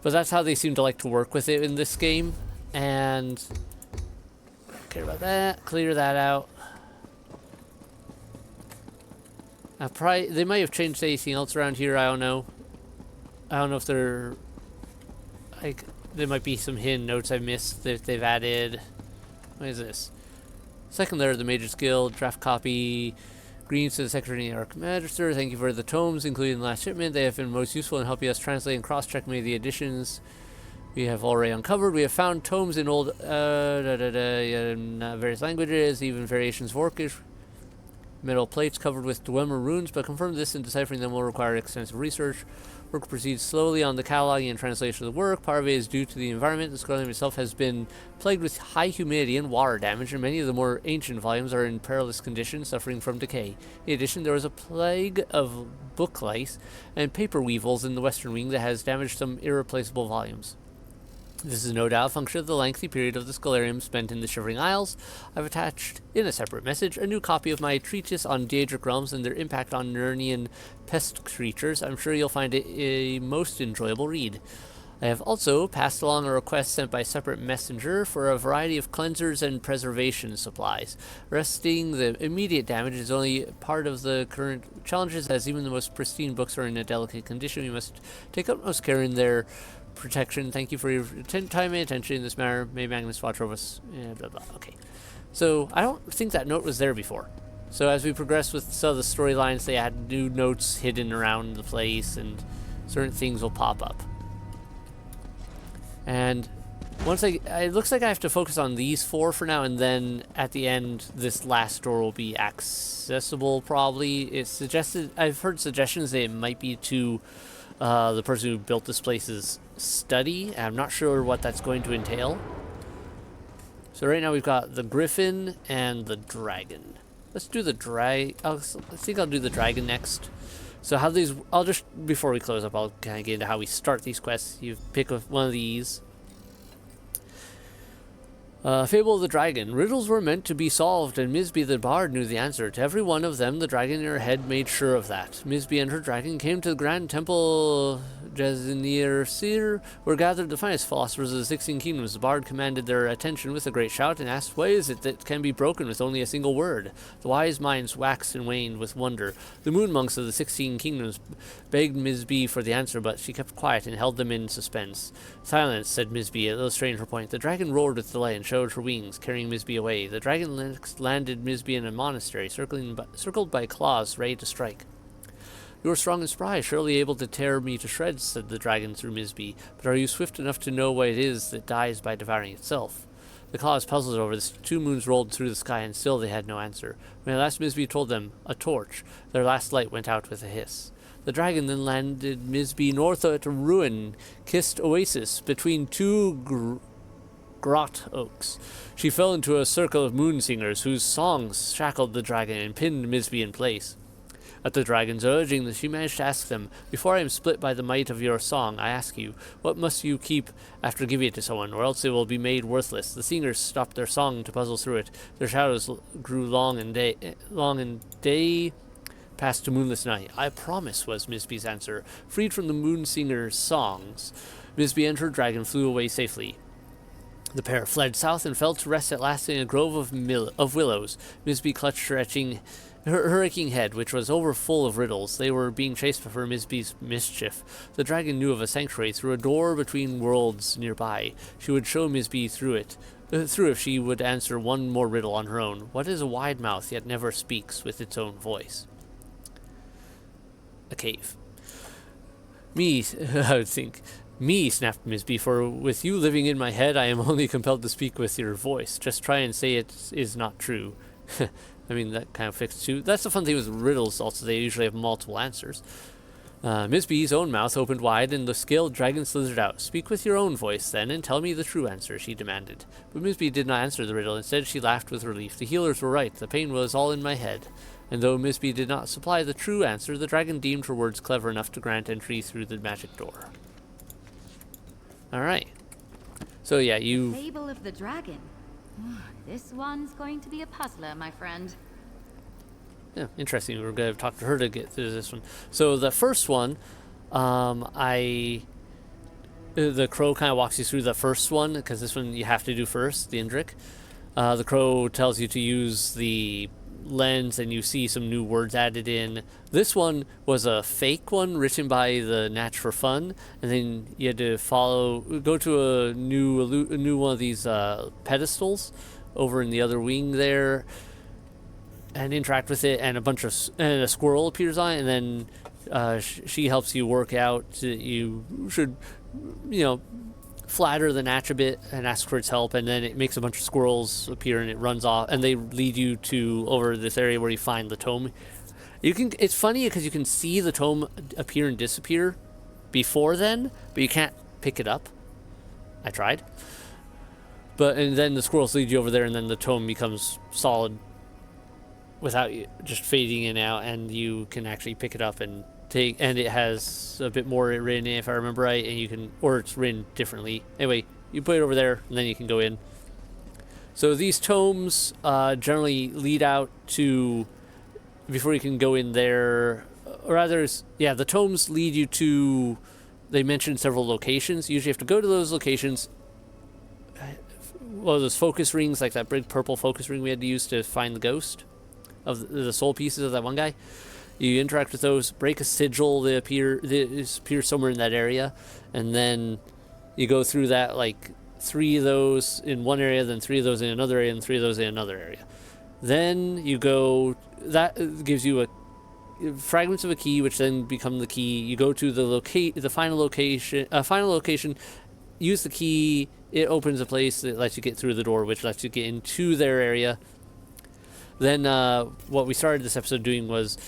but that's how they seem to like to work with it in this game. And don't care about that. Clear that out. They might have changed anything else around here. I don't know. I don't know if they're like. There might be some hidden notes I missed that they've added. What is this? Second layer of the Mages Guild, draft copy, Greens to the Secretary and Archmagister. Thank you for the tomes, including the last shipment. They have been most useful in helping us translate and cross-check many of the editions we have already uncovered. We have found tomes in old in various languages, even variations of Orcish. Metal plates covered with Dwemer runes, but confirm this and deciphering them will require extensive research. Work proceeds slowly on the cataloging and translation of the work. Part of it is due to the environment. The Scarlet itself has been plagued with high humidity and water damage, and many of the more ancient volumes are in perilous condition, suffering from decay. In addition, there was a plague of book lice and paper weevils in the western wing that has damaged some irreplaceable volumes. This is no doubt a function of the lengthy period of the Scholarium spent in the Shivering Isles. I've attached, in a separate message, a new copy of my treatise on Daedric realms and their impact on Nernian pest creatures. I'm sure you'll find it a most enjoyable read. I have also passed along a request sent by separate messenger for a variety of cleansers and preservation supplies. Resting the immediate damage is only part of the current challenges, as even the most pristine books are in a delicate condition. We must take utmost care in their protection. Thank you for your time and attention in this matter. May Magnus watch over us. Blah, blah. Okay. So, I don't think that note was there before. So, as we progress with some of the storylines, they add new notes hidden around the place, and certain things will pop up. And once it looks like I have to focus on these 4 for now, and then at the end, this last door will be accessible, probably. It's suggested, I've heard suggestions that it might be to the person who built this place's study. I'm not sure what that's going to entail. So right now we've got the griffin and the dragon. Let's do the I think I'll do the dragon next. So how these, I'll just, before we close up, I'll kind of get into how we start these quests. You pick one of these. Fable of the Dragon. Riddles were meant to be solved, and Misby the Bard knew the answer. To every one of them, the dragon in her head made sure of that. Misby and her dragon came to the Grand Temple Jezanir Seer, where gathered the finest philosophers of the 16 kingdoms. The Bard commanded their attention with a great shout and asked, "What is it that can be broken with only a single word?" The wise minds waxed and waned with wonder. The moon monks of the 16 kingdoms begged Misby for the answer, but she kept quiet and held them in suspense. "Silence," said Misby, illustrating her point. The dragon roared with delight and showed her wings, carrying Misby away. The dragon next landed Misby in a monastery, circled by claws ready to strike. "You are strong and spry, surely able to tear me to shreds," said the dragon through Misby. "But are you swift enough to know what it is that dies by devouring itself?" The claws puzzled over this. 2 moons rolled through the sky, and still they had no answer. When at last Misby told them, a torch, their last light went out with a hiss. The dragon then landed Misby north at a ruin-kissed oasis between 2 grot oaks. She fell into a circle of moon singers, whose songs shackled the dragon and pinned Misby in place. At the dragon's urging, she managed to ask them, "Before I am split by the might of your song, I ask you, what must you keep after giving it to someone, or else it will be made worthless?" The singers stopped their song to puzzle through it. Their shadows grew long, and day passed to moonless night. "I promise," was Misby's answer. Freed from the moon singer's songs, Misby and her dragon flew away safely. The pair fled south and fell to rest at last in a grove of willows. Misby clutched her aching head, which was overfull of riddles. They were being chased for Misby's mischief. The dragon knew of a sanctuary through a door between worlds nearby. She would show Misby through if she would answer one more riddle on her own. What is a wide mouth yet never speaks with its own voice? A cave. Me, I would think. "Me," snapped Misby, "for with you living in my head, I am only compelled to speak with your voice. Just try and say it is not true." I mean, that kind of fits too. That's the fun thing with riddles, also. They usually have multiple answers. Misby's own mouth opened wide, and the scaled dragon slithered out. "Speak with your own voice, then, and tell me the true answer," she demanded. But Misby did not answer the riddle. Instead, she laughed with relief. The healers were right. The pain was all in my head. And though Misby did not supply the true answer, the dragon deemed her words clever enough to grant entry through the magic door. Alright. So yeah, you... Fable of the Dragon. This one's going to be a puzzler, my friend. Yeah, interesting. We're going to talk to her to get through this one. So the first one, the crow kind of walks you through the first one, because this one you have to do first, the Indrik. The crow tells you to use the lens, and you see some new words added in. This one was a fake one written by the Netch for fun, and then you had to go to a new one of these pedestals over in the other wing there, and interact with it, and and a squirrel appears on it, and then she helps you work out that you should, flatter the Netch a bit and ask for its help, and then it makes a bunch of squirrels appear and it runs off, and they lead you to over this area where you find the tome. It's funny because you can see the tome appear and disappear before then, but you can't pick it up. I tried. And then the squirrels lead you over there, and then the tome becomes solid without you just fading in and out, and you can actually pick it up and take, and it has a bit more written, if I remember right, and you can, or it's written differently. Anyway, you put it over there, and then you can go in. So these tomes generally lead out to, before you can go in there, or rather, the tomes lead you to, they mention several locations. You usually have to go to those locations. Well, those focus rings, like that big purple focus ring we had to use to find the ghost of the soul pieces of that one guy. You interact with those, break a sigil that appear somewhere in that area, and then you go through that, like 3 of those in one area, then 3 of those in another area, and 3 of those in another area. Then you go, that gives you fragments of a key, which then become the key. You go to the final location, use the key, it opens a place that lets you get through the door, which lets you get into their area. Then what we started this episode doing was,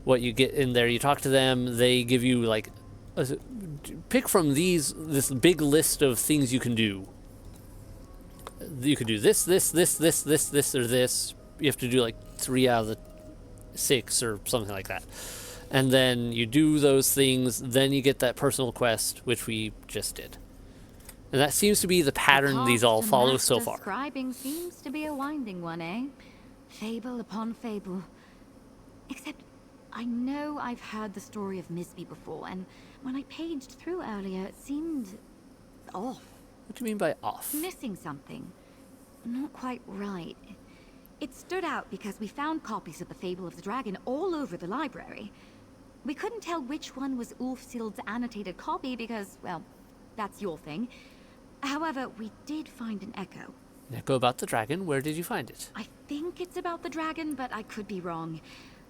what you get in there, you talk to them, they give you like pick from this big list of things you can do. You could do this, or this. You have to do like 3 out of the 6 or something like that. And then you do those things, then you get that personal quest, which we just did. And that seems to be the pattern these all follow so far. Scribing seems to be a winding one, eh? Fable upon fable. Except, I know I've heard the story of Misby before, and when I paged through earlier, it seemed off. What do you mean by off? Missing something. Not quite right. It stood out because we found copies of the Fable of the Dragon all over the library. We couldn't tell which one was Ulfsild's annotated copy because, well, that's your thing. However, we did find an echo. An echo about the dragon? Where did you find it? I think it's about the dragon, but I could be wrong.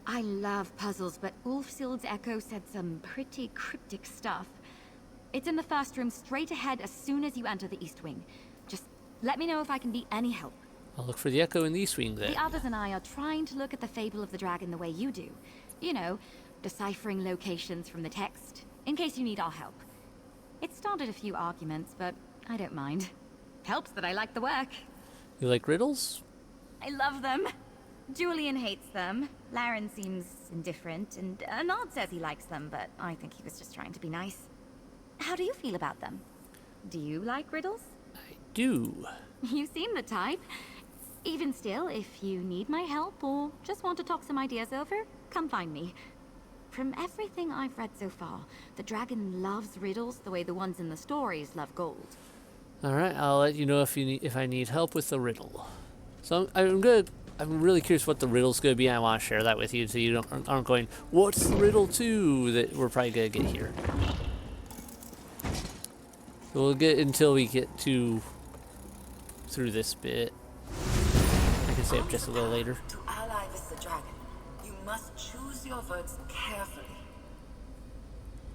I love puzzles, but Ulfsild's echo said some pretty cryptic stuff. It's in the first room straight ahead as soon as you enter the East Wing. Just let me know if I can be any help. I'll look for the echo in the East Wing then. The others and I are trying to look at the Fable of the Dragon the way you do. You know, deciphering locations from the text, in case you need our help. It started a few arguments, but I don't mind. Helps that I like the work. You like riddles? I love them. Julian hates them. Laren seems indifferent, and Nard says he likes them, but I think he was just trying to be nice. How do you feel about them? Do you like riddles? I do. You seem the type. Even still, if you need my help or just want to talk some ideas over, come find me. From everything I've read so far, the dragon loves riddles the way the ones in the stories love gold. Alright, I'll let you know if I need help with the riddle. So I'm really curious what the riddle's going to be. I want to share that with you so you aren't going, what's the riddle 2 that we're probably going to get here. So we'll get until we get through this bit. I can stay up just a little later. To ally with the dragon, you must choose your words carefully.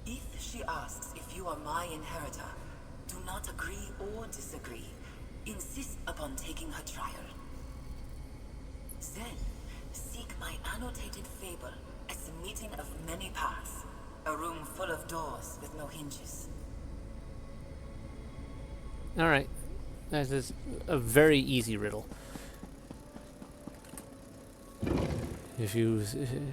If she asks if you are my inheritor, do not agree or disagree. Insist upon taking her trial. Then, seek my annotated fable as the meeting of many paths. A room full of doors with no hinges. Alright. That is a very easy riddle.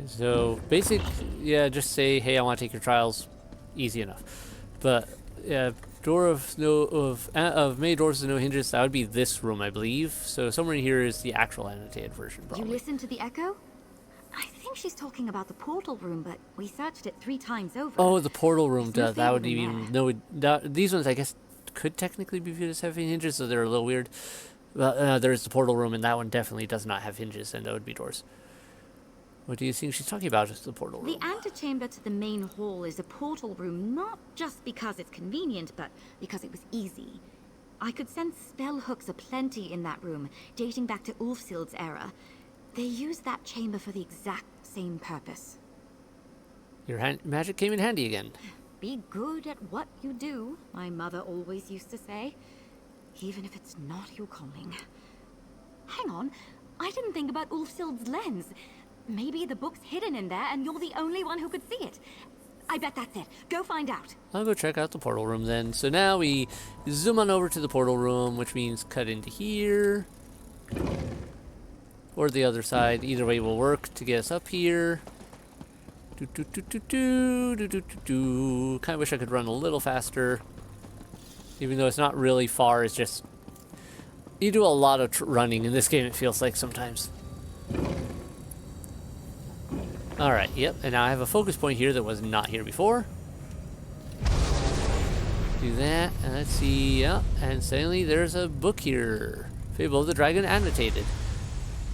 So, just say, hey, I want to take your trials. Easy enough. But, yeah, door of many doors with no hinges, that would be this room, I believe. So somewhere in here is the actual annotated version, probably. You listen to the echo? I think she's talking about the portal room, but we searched it 3 times over. Oh, the portal room. There's That would nothing even these ones, I guess, could technically be viewed as having hinges, so they're a little weird. But there's the portal room, and that one definitely does not have hinges, and that would be doors. What do you think she's talking about? Just the portal room. The antechamber to the main hall is a portal room, not just because it's convenient, but because it was easy. I could sense spell hooks aplenty in that room, dating back to Ulfsild's era. They used that chamber for the exact same purpose. Your magic came in handy again. Be good at what you do, my mother always used to say. Even if it's not your calling. Hang on, I didn't think about Ulfsild's lens. Maybe the book's hidden in there and you're the only one who could see it. I bet that's it. Go find out. I'll go check out the portal room then. So now we zoom on over to the portal room, which means cut into here. Or the other side. Either way will work to get us up here. Kind of wish I could run a little faster. Even though it's not really far, it's just... You do a lot of running in this game, it feels like sometimes. Alright, yep, and now I have a focus point here that was not here before. Do that, and let's see, yeah, and suddenly there's a book here. Fable of the Dragon annotated.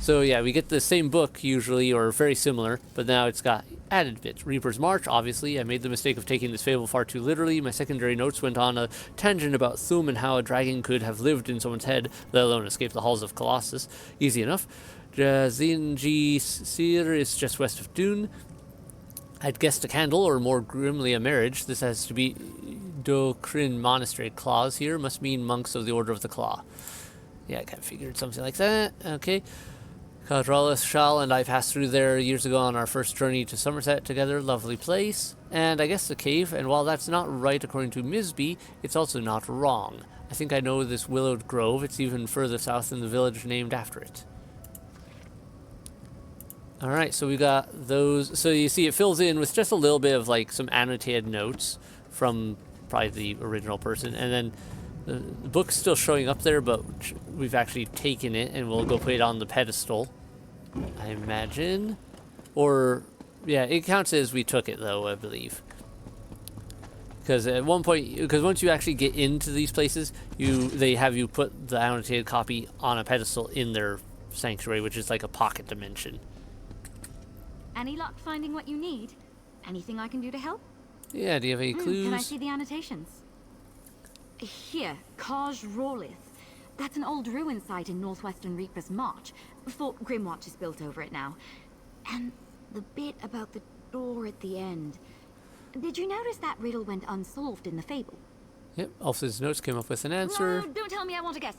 So yeah, we get the same book usually, or very similar, but now it's got added bits. Reaper's March, obviously. I made the mistake of taking this fable far too literally. My secondary notes went on a tangent about Thum and how a dragon could have lived in someone's head, let alone escape the halls of Colossus. Easy enough. Jazinji Sir is just west of Dune. I'd guessed a candle, or more grimly a marriage. This has to be Dokrin Monastery. Claws here must mean monks of the Order of the Claw. Yeah, I kind of figured something like that. Okay. Cadralis Shal and I passed through there years ago on our first journey to Somerset together. Lovely place. And I guess the cave, and while that's not right according to Misby, it's also not wrong. I think I know this willowed grove. It's even further south than the village named after it. Alright, so we got those. So you see it fills in with just a little bit of like some annotated notes from probably the original person. And then the book's still showing up there, but we've actually taken it and we'll go put it on the pedestal, I imagine. Or, yeah, it counts as we took it though, I believe. Because at one point, because once you actually get into these places, they have you put the annotated copy on a pedestal in their sanctuary, which is like a pocket dimension. Any luck finding what you need? Anything I can do to help? Yeah, do you have any clues? Can I see the annotations? Here, Kaj Rawlith. That's an old ruin site in northwestern Reaper's March. Fort Grimwatch is built over it now. And the bit about the door at the end. Did you notice that riddle went unsolved in the fable? Yep, Ulf's notes came up with an answer. No, don't tell me, I want to guess.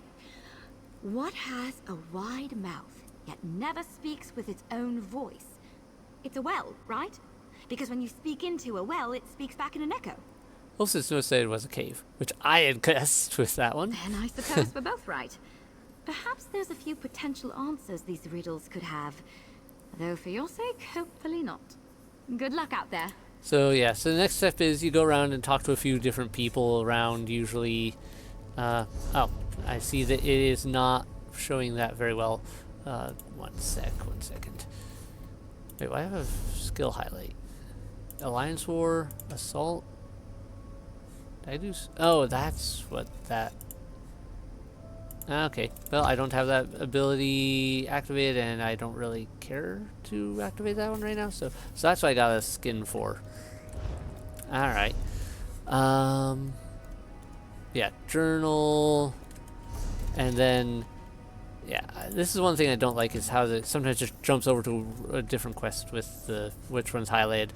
What has a wide mouth, yet never speaks with its own voice? It's a well, right? Because when you speak into a well, it speaks back in an echo. Ulf's notes said it was a cave, which I had guessed with that one. Then I suppose we're both right. Perhaps there's a few potential answers these riddles could have. Though for your sake, hopefully not. Good luck out there. So yeah, so the next step is you go around and talk to a few different people around, usually. Oh, I see that it is not showing that very well. One second. Wait, why have a skill highlight? Alliance War, Assault. Did I do? Oh, that's what that. Okay, well, I don't have that ability activated, and I don't really care to activate that one right now. So that's what I got a skin for. All right. Yeah, journal, and then. Yeah, this is one thing I don't like is how it sometimes just jumps over to a different quest with which one's highlighted.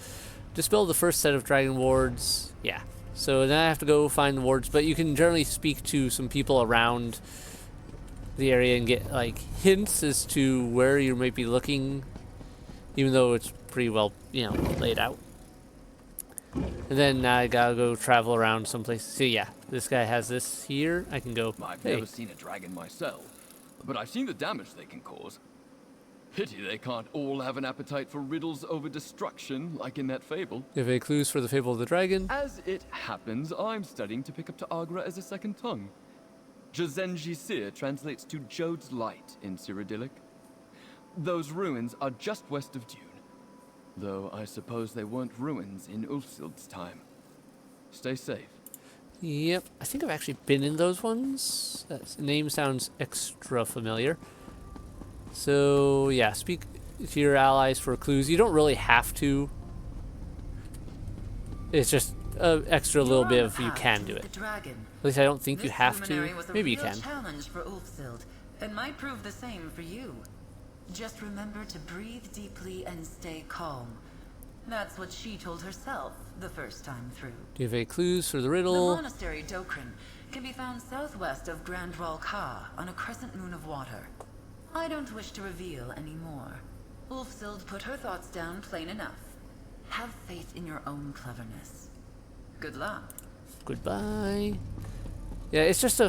Dispel the first set of dragon wards. Yeah, so then I have to go find the wards, but you can generally speak to some people around the area and get like hints as to where you might be looking, even though it's pretty well, laid out. And then I gotta go travel around someplace. See, yeah, this guy has this here. I can go. I've never seen a dragon myself. But I've seen the damage they can cause. Pity they can't all have an appetite for riddles over destruction, like in that fable. You have any clues for the Fable of the Dragon? As it happens, I'm studying to pick up Ta'agra as a second tongue. Jazenji Sir translates to Jode's Light in Cyrodiilic. Those ruins are just west of Dune. Though I suppose they weren't ruins in Ulfsild's time. Stay safe. Yep, I think I've actually been in those ones. That name sounds extra familiar. So, yeah, speak to your allies for clues. You don't really have to. It's just an extra little bit of you can do it. At least I don't think you have to. Maybe you can. Challenge for Ulfsild, and might prove the same for you. Just remember to breathe deeply and stay calm. That's what she told herself the first time through. Do you have any clues for the The riddle? monastery Dokrin can be found southwest of Grand Ralka on a crescent moon of water. I don't wish to reveal any more. Ulfsild put her thoughts down plain enough. Have faith in your own cleverness. Good luck. Goodbye. Yeah, it's just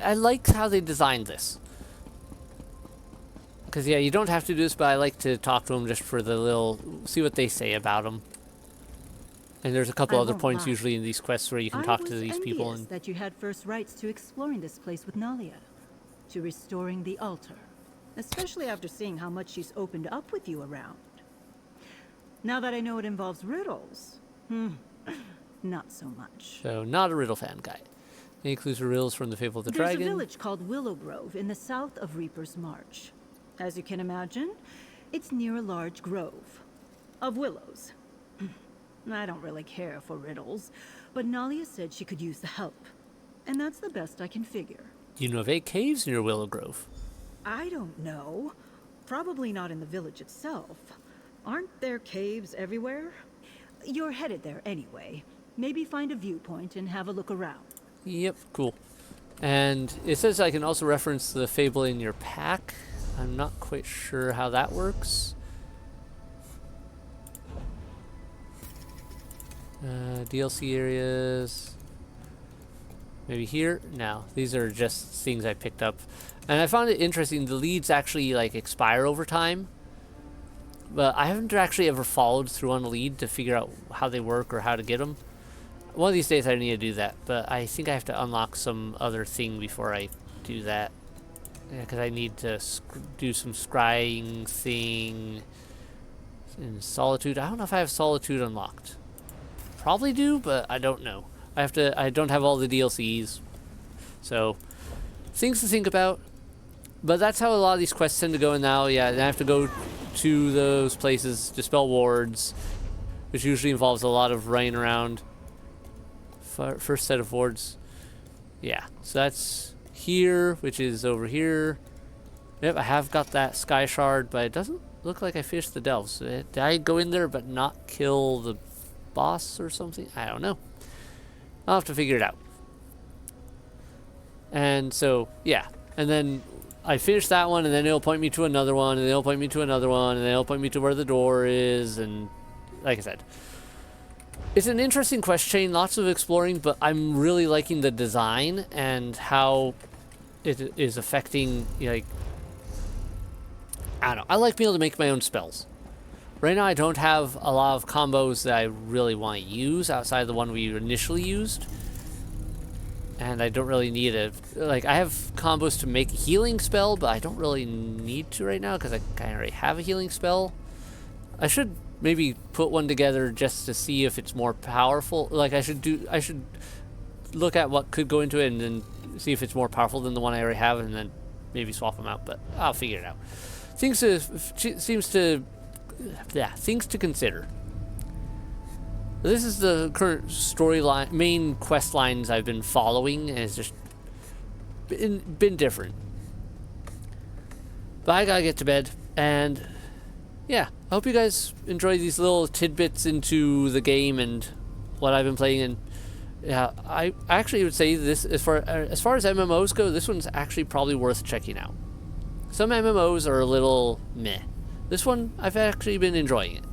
I like how they designed this. Because, yeah, you don't have to do this, but I like to talk to them just for the little... see what they say about them. And there's a couple I other won't points lie. usually in these quests where you can talk to these people. And that you had first rights to exploring this place with Nalia, to restoring the altar, especially after seeing how much she's opened up with you around. Now that I know it involves riddles, not so much. So, not a riddle fan guy. Any clues for riddles from the Fable of the There's Dragon? a village called Willow Grove in the south of Reaper's March. As you can imagine, it's near a large grove of willows. I don't really care for riddles, but Nalia said she could use the help. And that's the best I can figure. Do you know of 8 caves near Willow Grove? I don't know. Probably not in the village itself. Aren't there caves everywhere? You're headed there anyway. Maybe find a viewpoint and have a look around. Yep, cool. And it says I can also reference the Fable in your pack. I'm not quite sure how that works. DLC areas. Maybe here? No, these are just things I picked up. And I found it interesting, the leads actually like expire over time. But I haven't actually ever followed through on a lead to figure out how they work or how to get them. One of these days I need to do that, but I think I have to unlock some other thing before I do that. Yeah, because I need to do some scrying thing in Solitude. I don't know if I have Solitude unlocked. Probably do, but I don't know. I don't have all the DLCs. So, things to think about. But that's how a lot of these quests tend to go now. Yeah, and I have to go to those places, dispel wards, which usually involves a lot of running around. First set of wards. Yeah, so that's here, which is over here. Yep, I have got that sky shard, but it doesn't look like I fished the delves. Did I go in there but not kill the boss or something? I don't know. I'll have to figure it out. And so, yeah. And then I finish that one, and then it'll point me to another one, and then it'll point me to another one, and then it'll point me to where the door is, and like I said. It's an interesting quest chain, lots of exploring, but I'm really liking the design and how it is affecting, like, I don't know. I like being able to make my own spells. Right now I don't have a lot of combos that I really want to use outside of the one we initially used. And I don't really need a... like, I have combos to make a healing spell, but I don't really need to right now because I kind of already have a healing spell. I should maybe put one together just to see if it's more powerful. Like, I should look at what could go into it and then see if it's more powerful than the one I already have, and then maybe swap them out, but I'll figure it out. Things to consider. This is the current storyline, main quest lines I've been following, and it's just been different. But I gotta get to bed, and yeah, I hope you guys enjoy these little tidbits into the game and what I've been playing. And yeah, I actually would say this, as far as MMOs go, this one's actually probably worth checking out. Some MMOs are a little meh. This one, I've actually been enjoying it.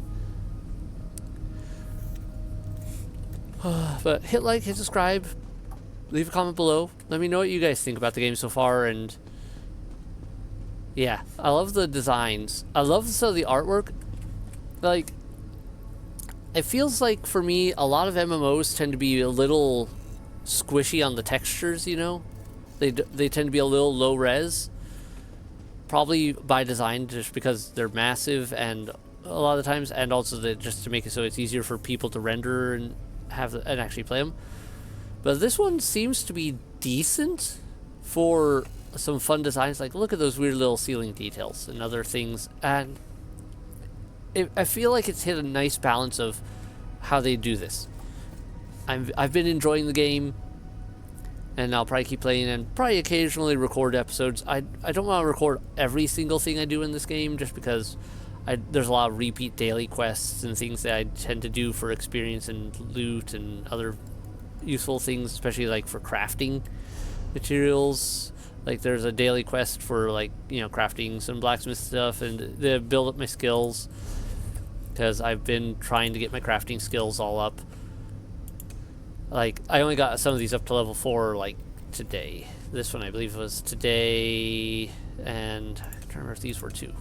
But hit like, hit subscribe, leave a comment below. Let me know what you guys think about the game so far. And yeah, I love the designs. I love the artwork. Like, it feels like for me, a lot of MMOs tend to be a little squishy on the textures, you know? They tend to be a little low res. Probably by design, just because they're massive, and a lot of the times, and also just to make it so it's easier for people to render and and actually play them. But this one seems to be decent for some fun designs. Like, look at those weird little ceiling details and other things, and I feel like it's hit a nice balance of how they do this. I've been enjoying the game. and I'll probably keep playing and probably occasionally record episodes. I don't want to record every single thing I do in this game just because there's a lot of repeat daily quests and things that I tend to do for experience and loot and other useful things, especially like for crafting materials. Like there's a daily quest for like, you know, crafting some blacksmith stuff and to build up my skills, because I've been trying to get my crafting skills all up. Like I only got some of these up to level 4 like today. This one I believe was today, and I can't remember if these were too.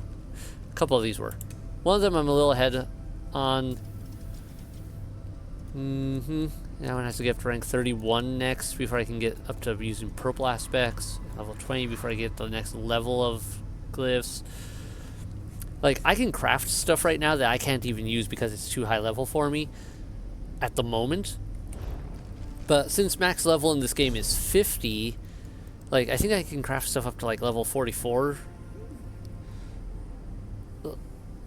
A couple of these were. One of them I'm a little ahead on. Now one has to get up to rank 31 next before I can get up to using purple aspects. Level 20 before I get the next level of glyphs. Like, I can craft stuff right now that I can't even use because it's too high level for me at the moment. But since max level in this game is 50, like, I think I can craft stuff up to, like, level 44.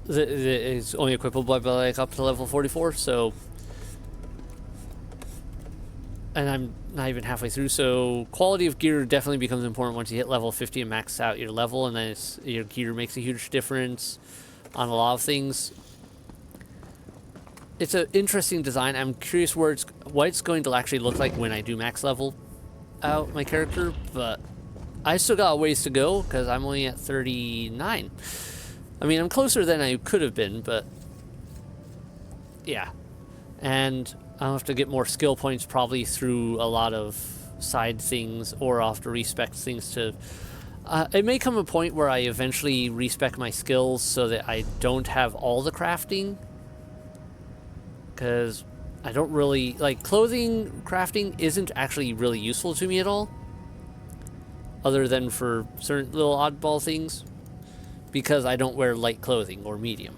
It's only equipable by, like, up to level 44, so... And I'm not even halfway through, so quality of gear definitely becomes important once you hit level 50 and max out your level, and then your gear makes a huge difference on a lot of things. It's an interesting design. I'm curious what it's going to actually look like when I do max level out my character, but I still got a ways to go because I'm only at 39. I mean, I'm closer than I could have been, but yeah. And I'll have to get more skill points probably through a lot of side things, or I'll have to respec things to... it may come a point where I eventually respec my skills so that I don't have all the crafting. Because I don't really... Like, clothing crafting isn't actually really useful to me at all. Other than for certain little oddball things. Because I don't wear light clothing or medium.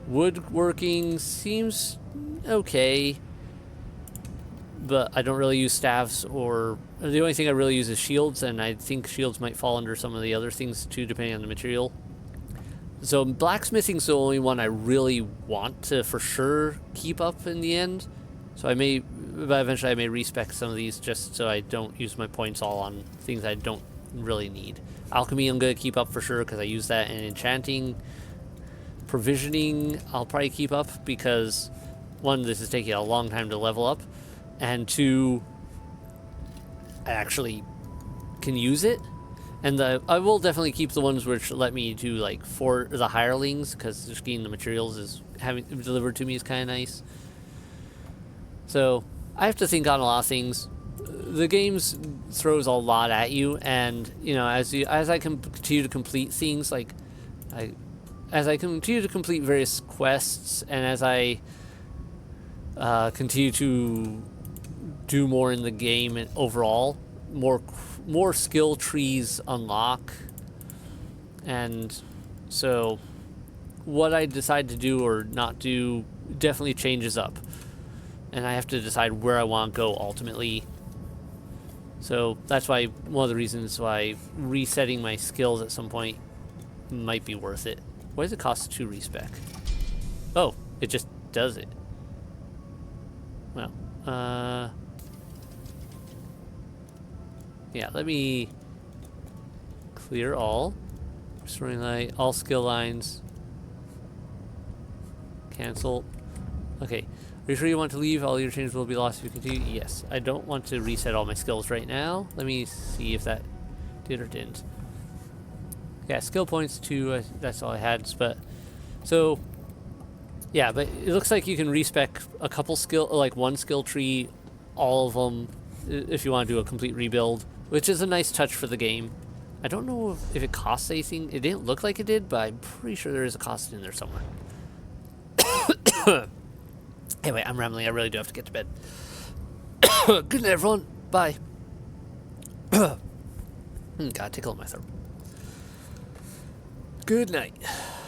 Woodworking seems okay, but I don't really use staves, or the only thing I really use is shields, and I think shields might fall under some of the other things too, depending on the material. So blacksmithing's the only one I really want to for sure keep up in the end. So but eventually I may respec some of these just so I don't use my points all on things I don't really need. Alchemy I'm going to keep up for sure because I use that in enchanting. Provisioning I'll probably keep up because, one, this is taking a long time to level up, and two, I actually can use it. And I will definitely keep the ones which let me do like for the hirelings, because just getting the materials is having delivered to me is kind of nice. So I have to think on a lot of things. The game throws a lot at you, and you know, as I continue to complete things, like as I continue to complete various quests, and as I continue to do more in the game and overall, more skill trees unlock, and so what I decide to do or not do definitely changes up, and I have to decide where I want to go ultimately. So that's why one of the reasons why resetting my skills at some point might be worth it. Why does it cost 2 respec? Oh, it just does it. Well, yeah, let me clear all. Restoring light, all skill lines. Cancel. Okay. Are you sure you want to leave? All your changes will be lost if you continue? Yes. I don't want to reset all my skills right now. Let me see if that did or didn't. Yeah, skill points 2, that's all I had, but, so, yeah, but it looks like you can respec a couple like one skill tree, all of them, if you want to do a complete rebuild, which is a nice touch for the game. I don't know if it costs anything. It didn't look like it did, but I'm pretty sure there is a cost in there somewhere. Anyway, I'm rambling. I really do have to get to bed. Good night, everyone. Bye. God, tickle in my throat. Good night.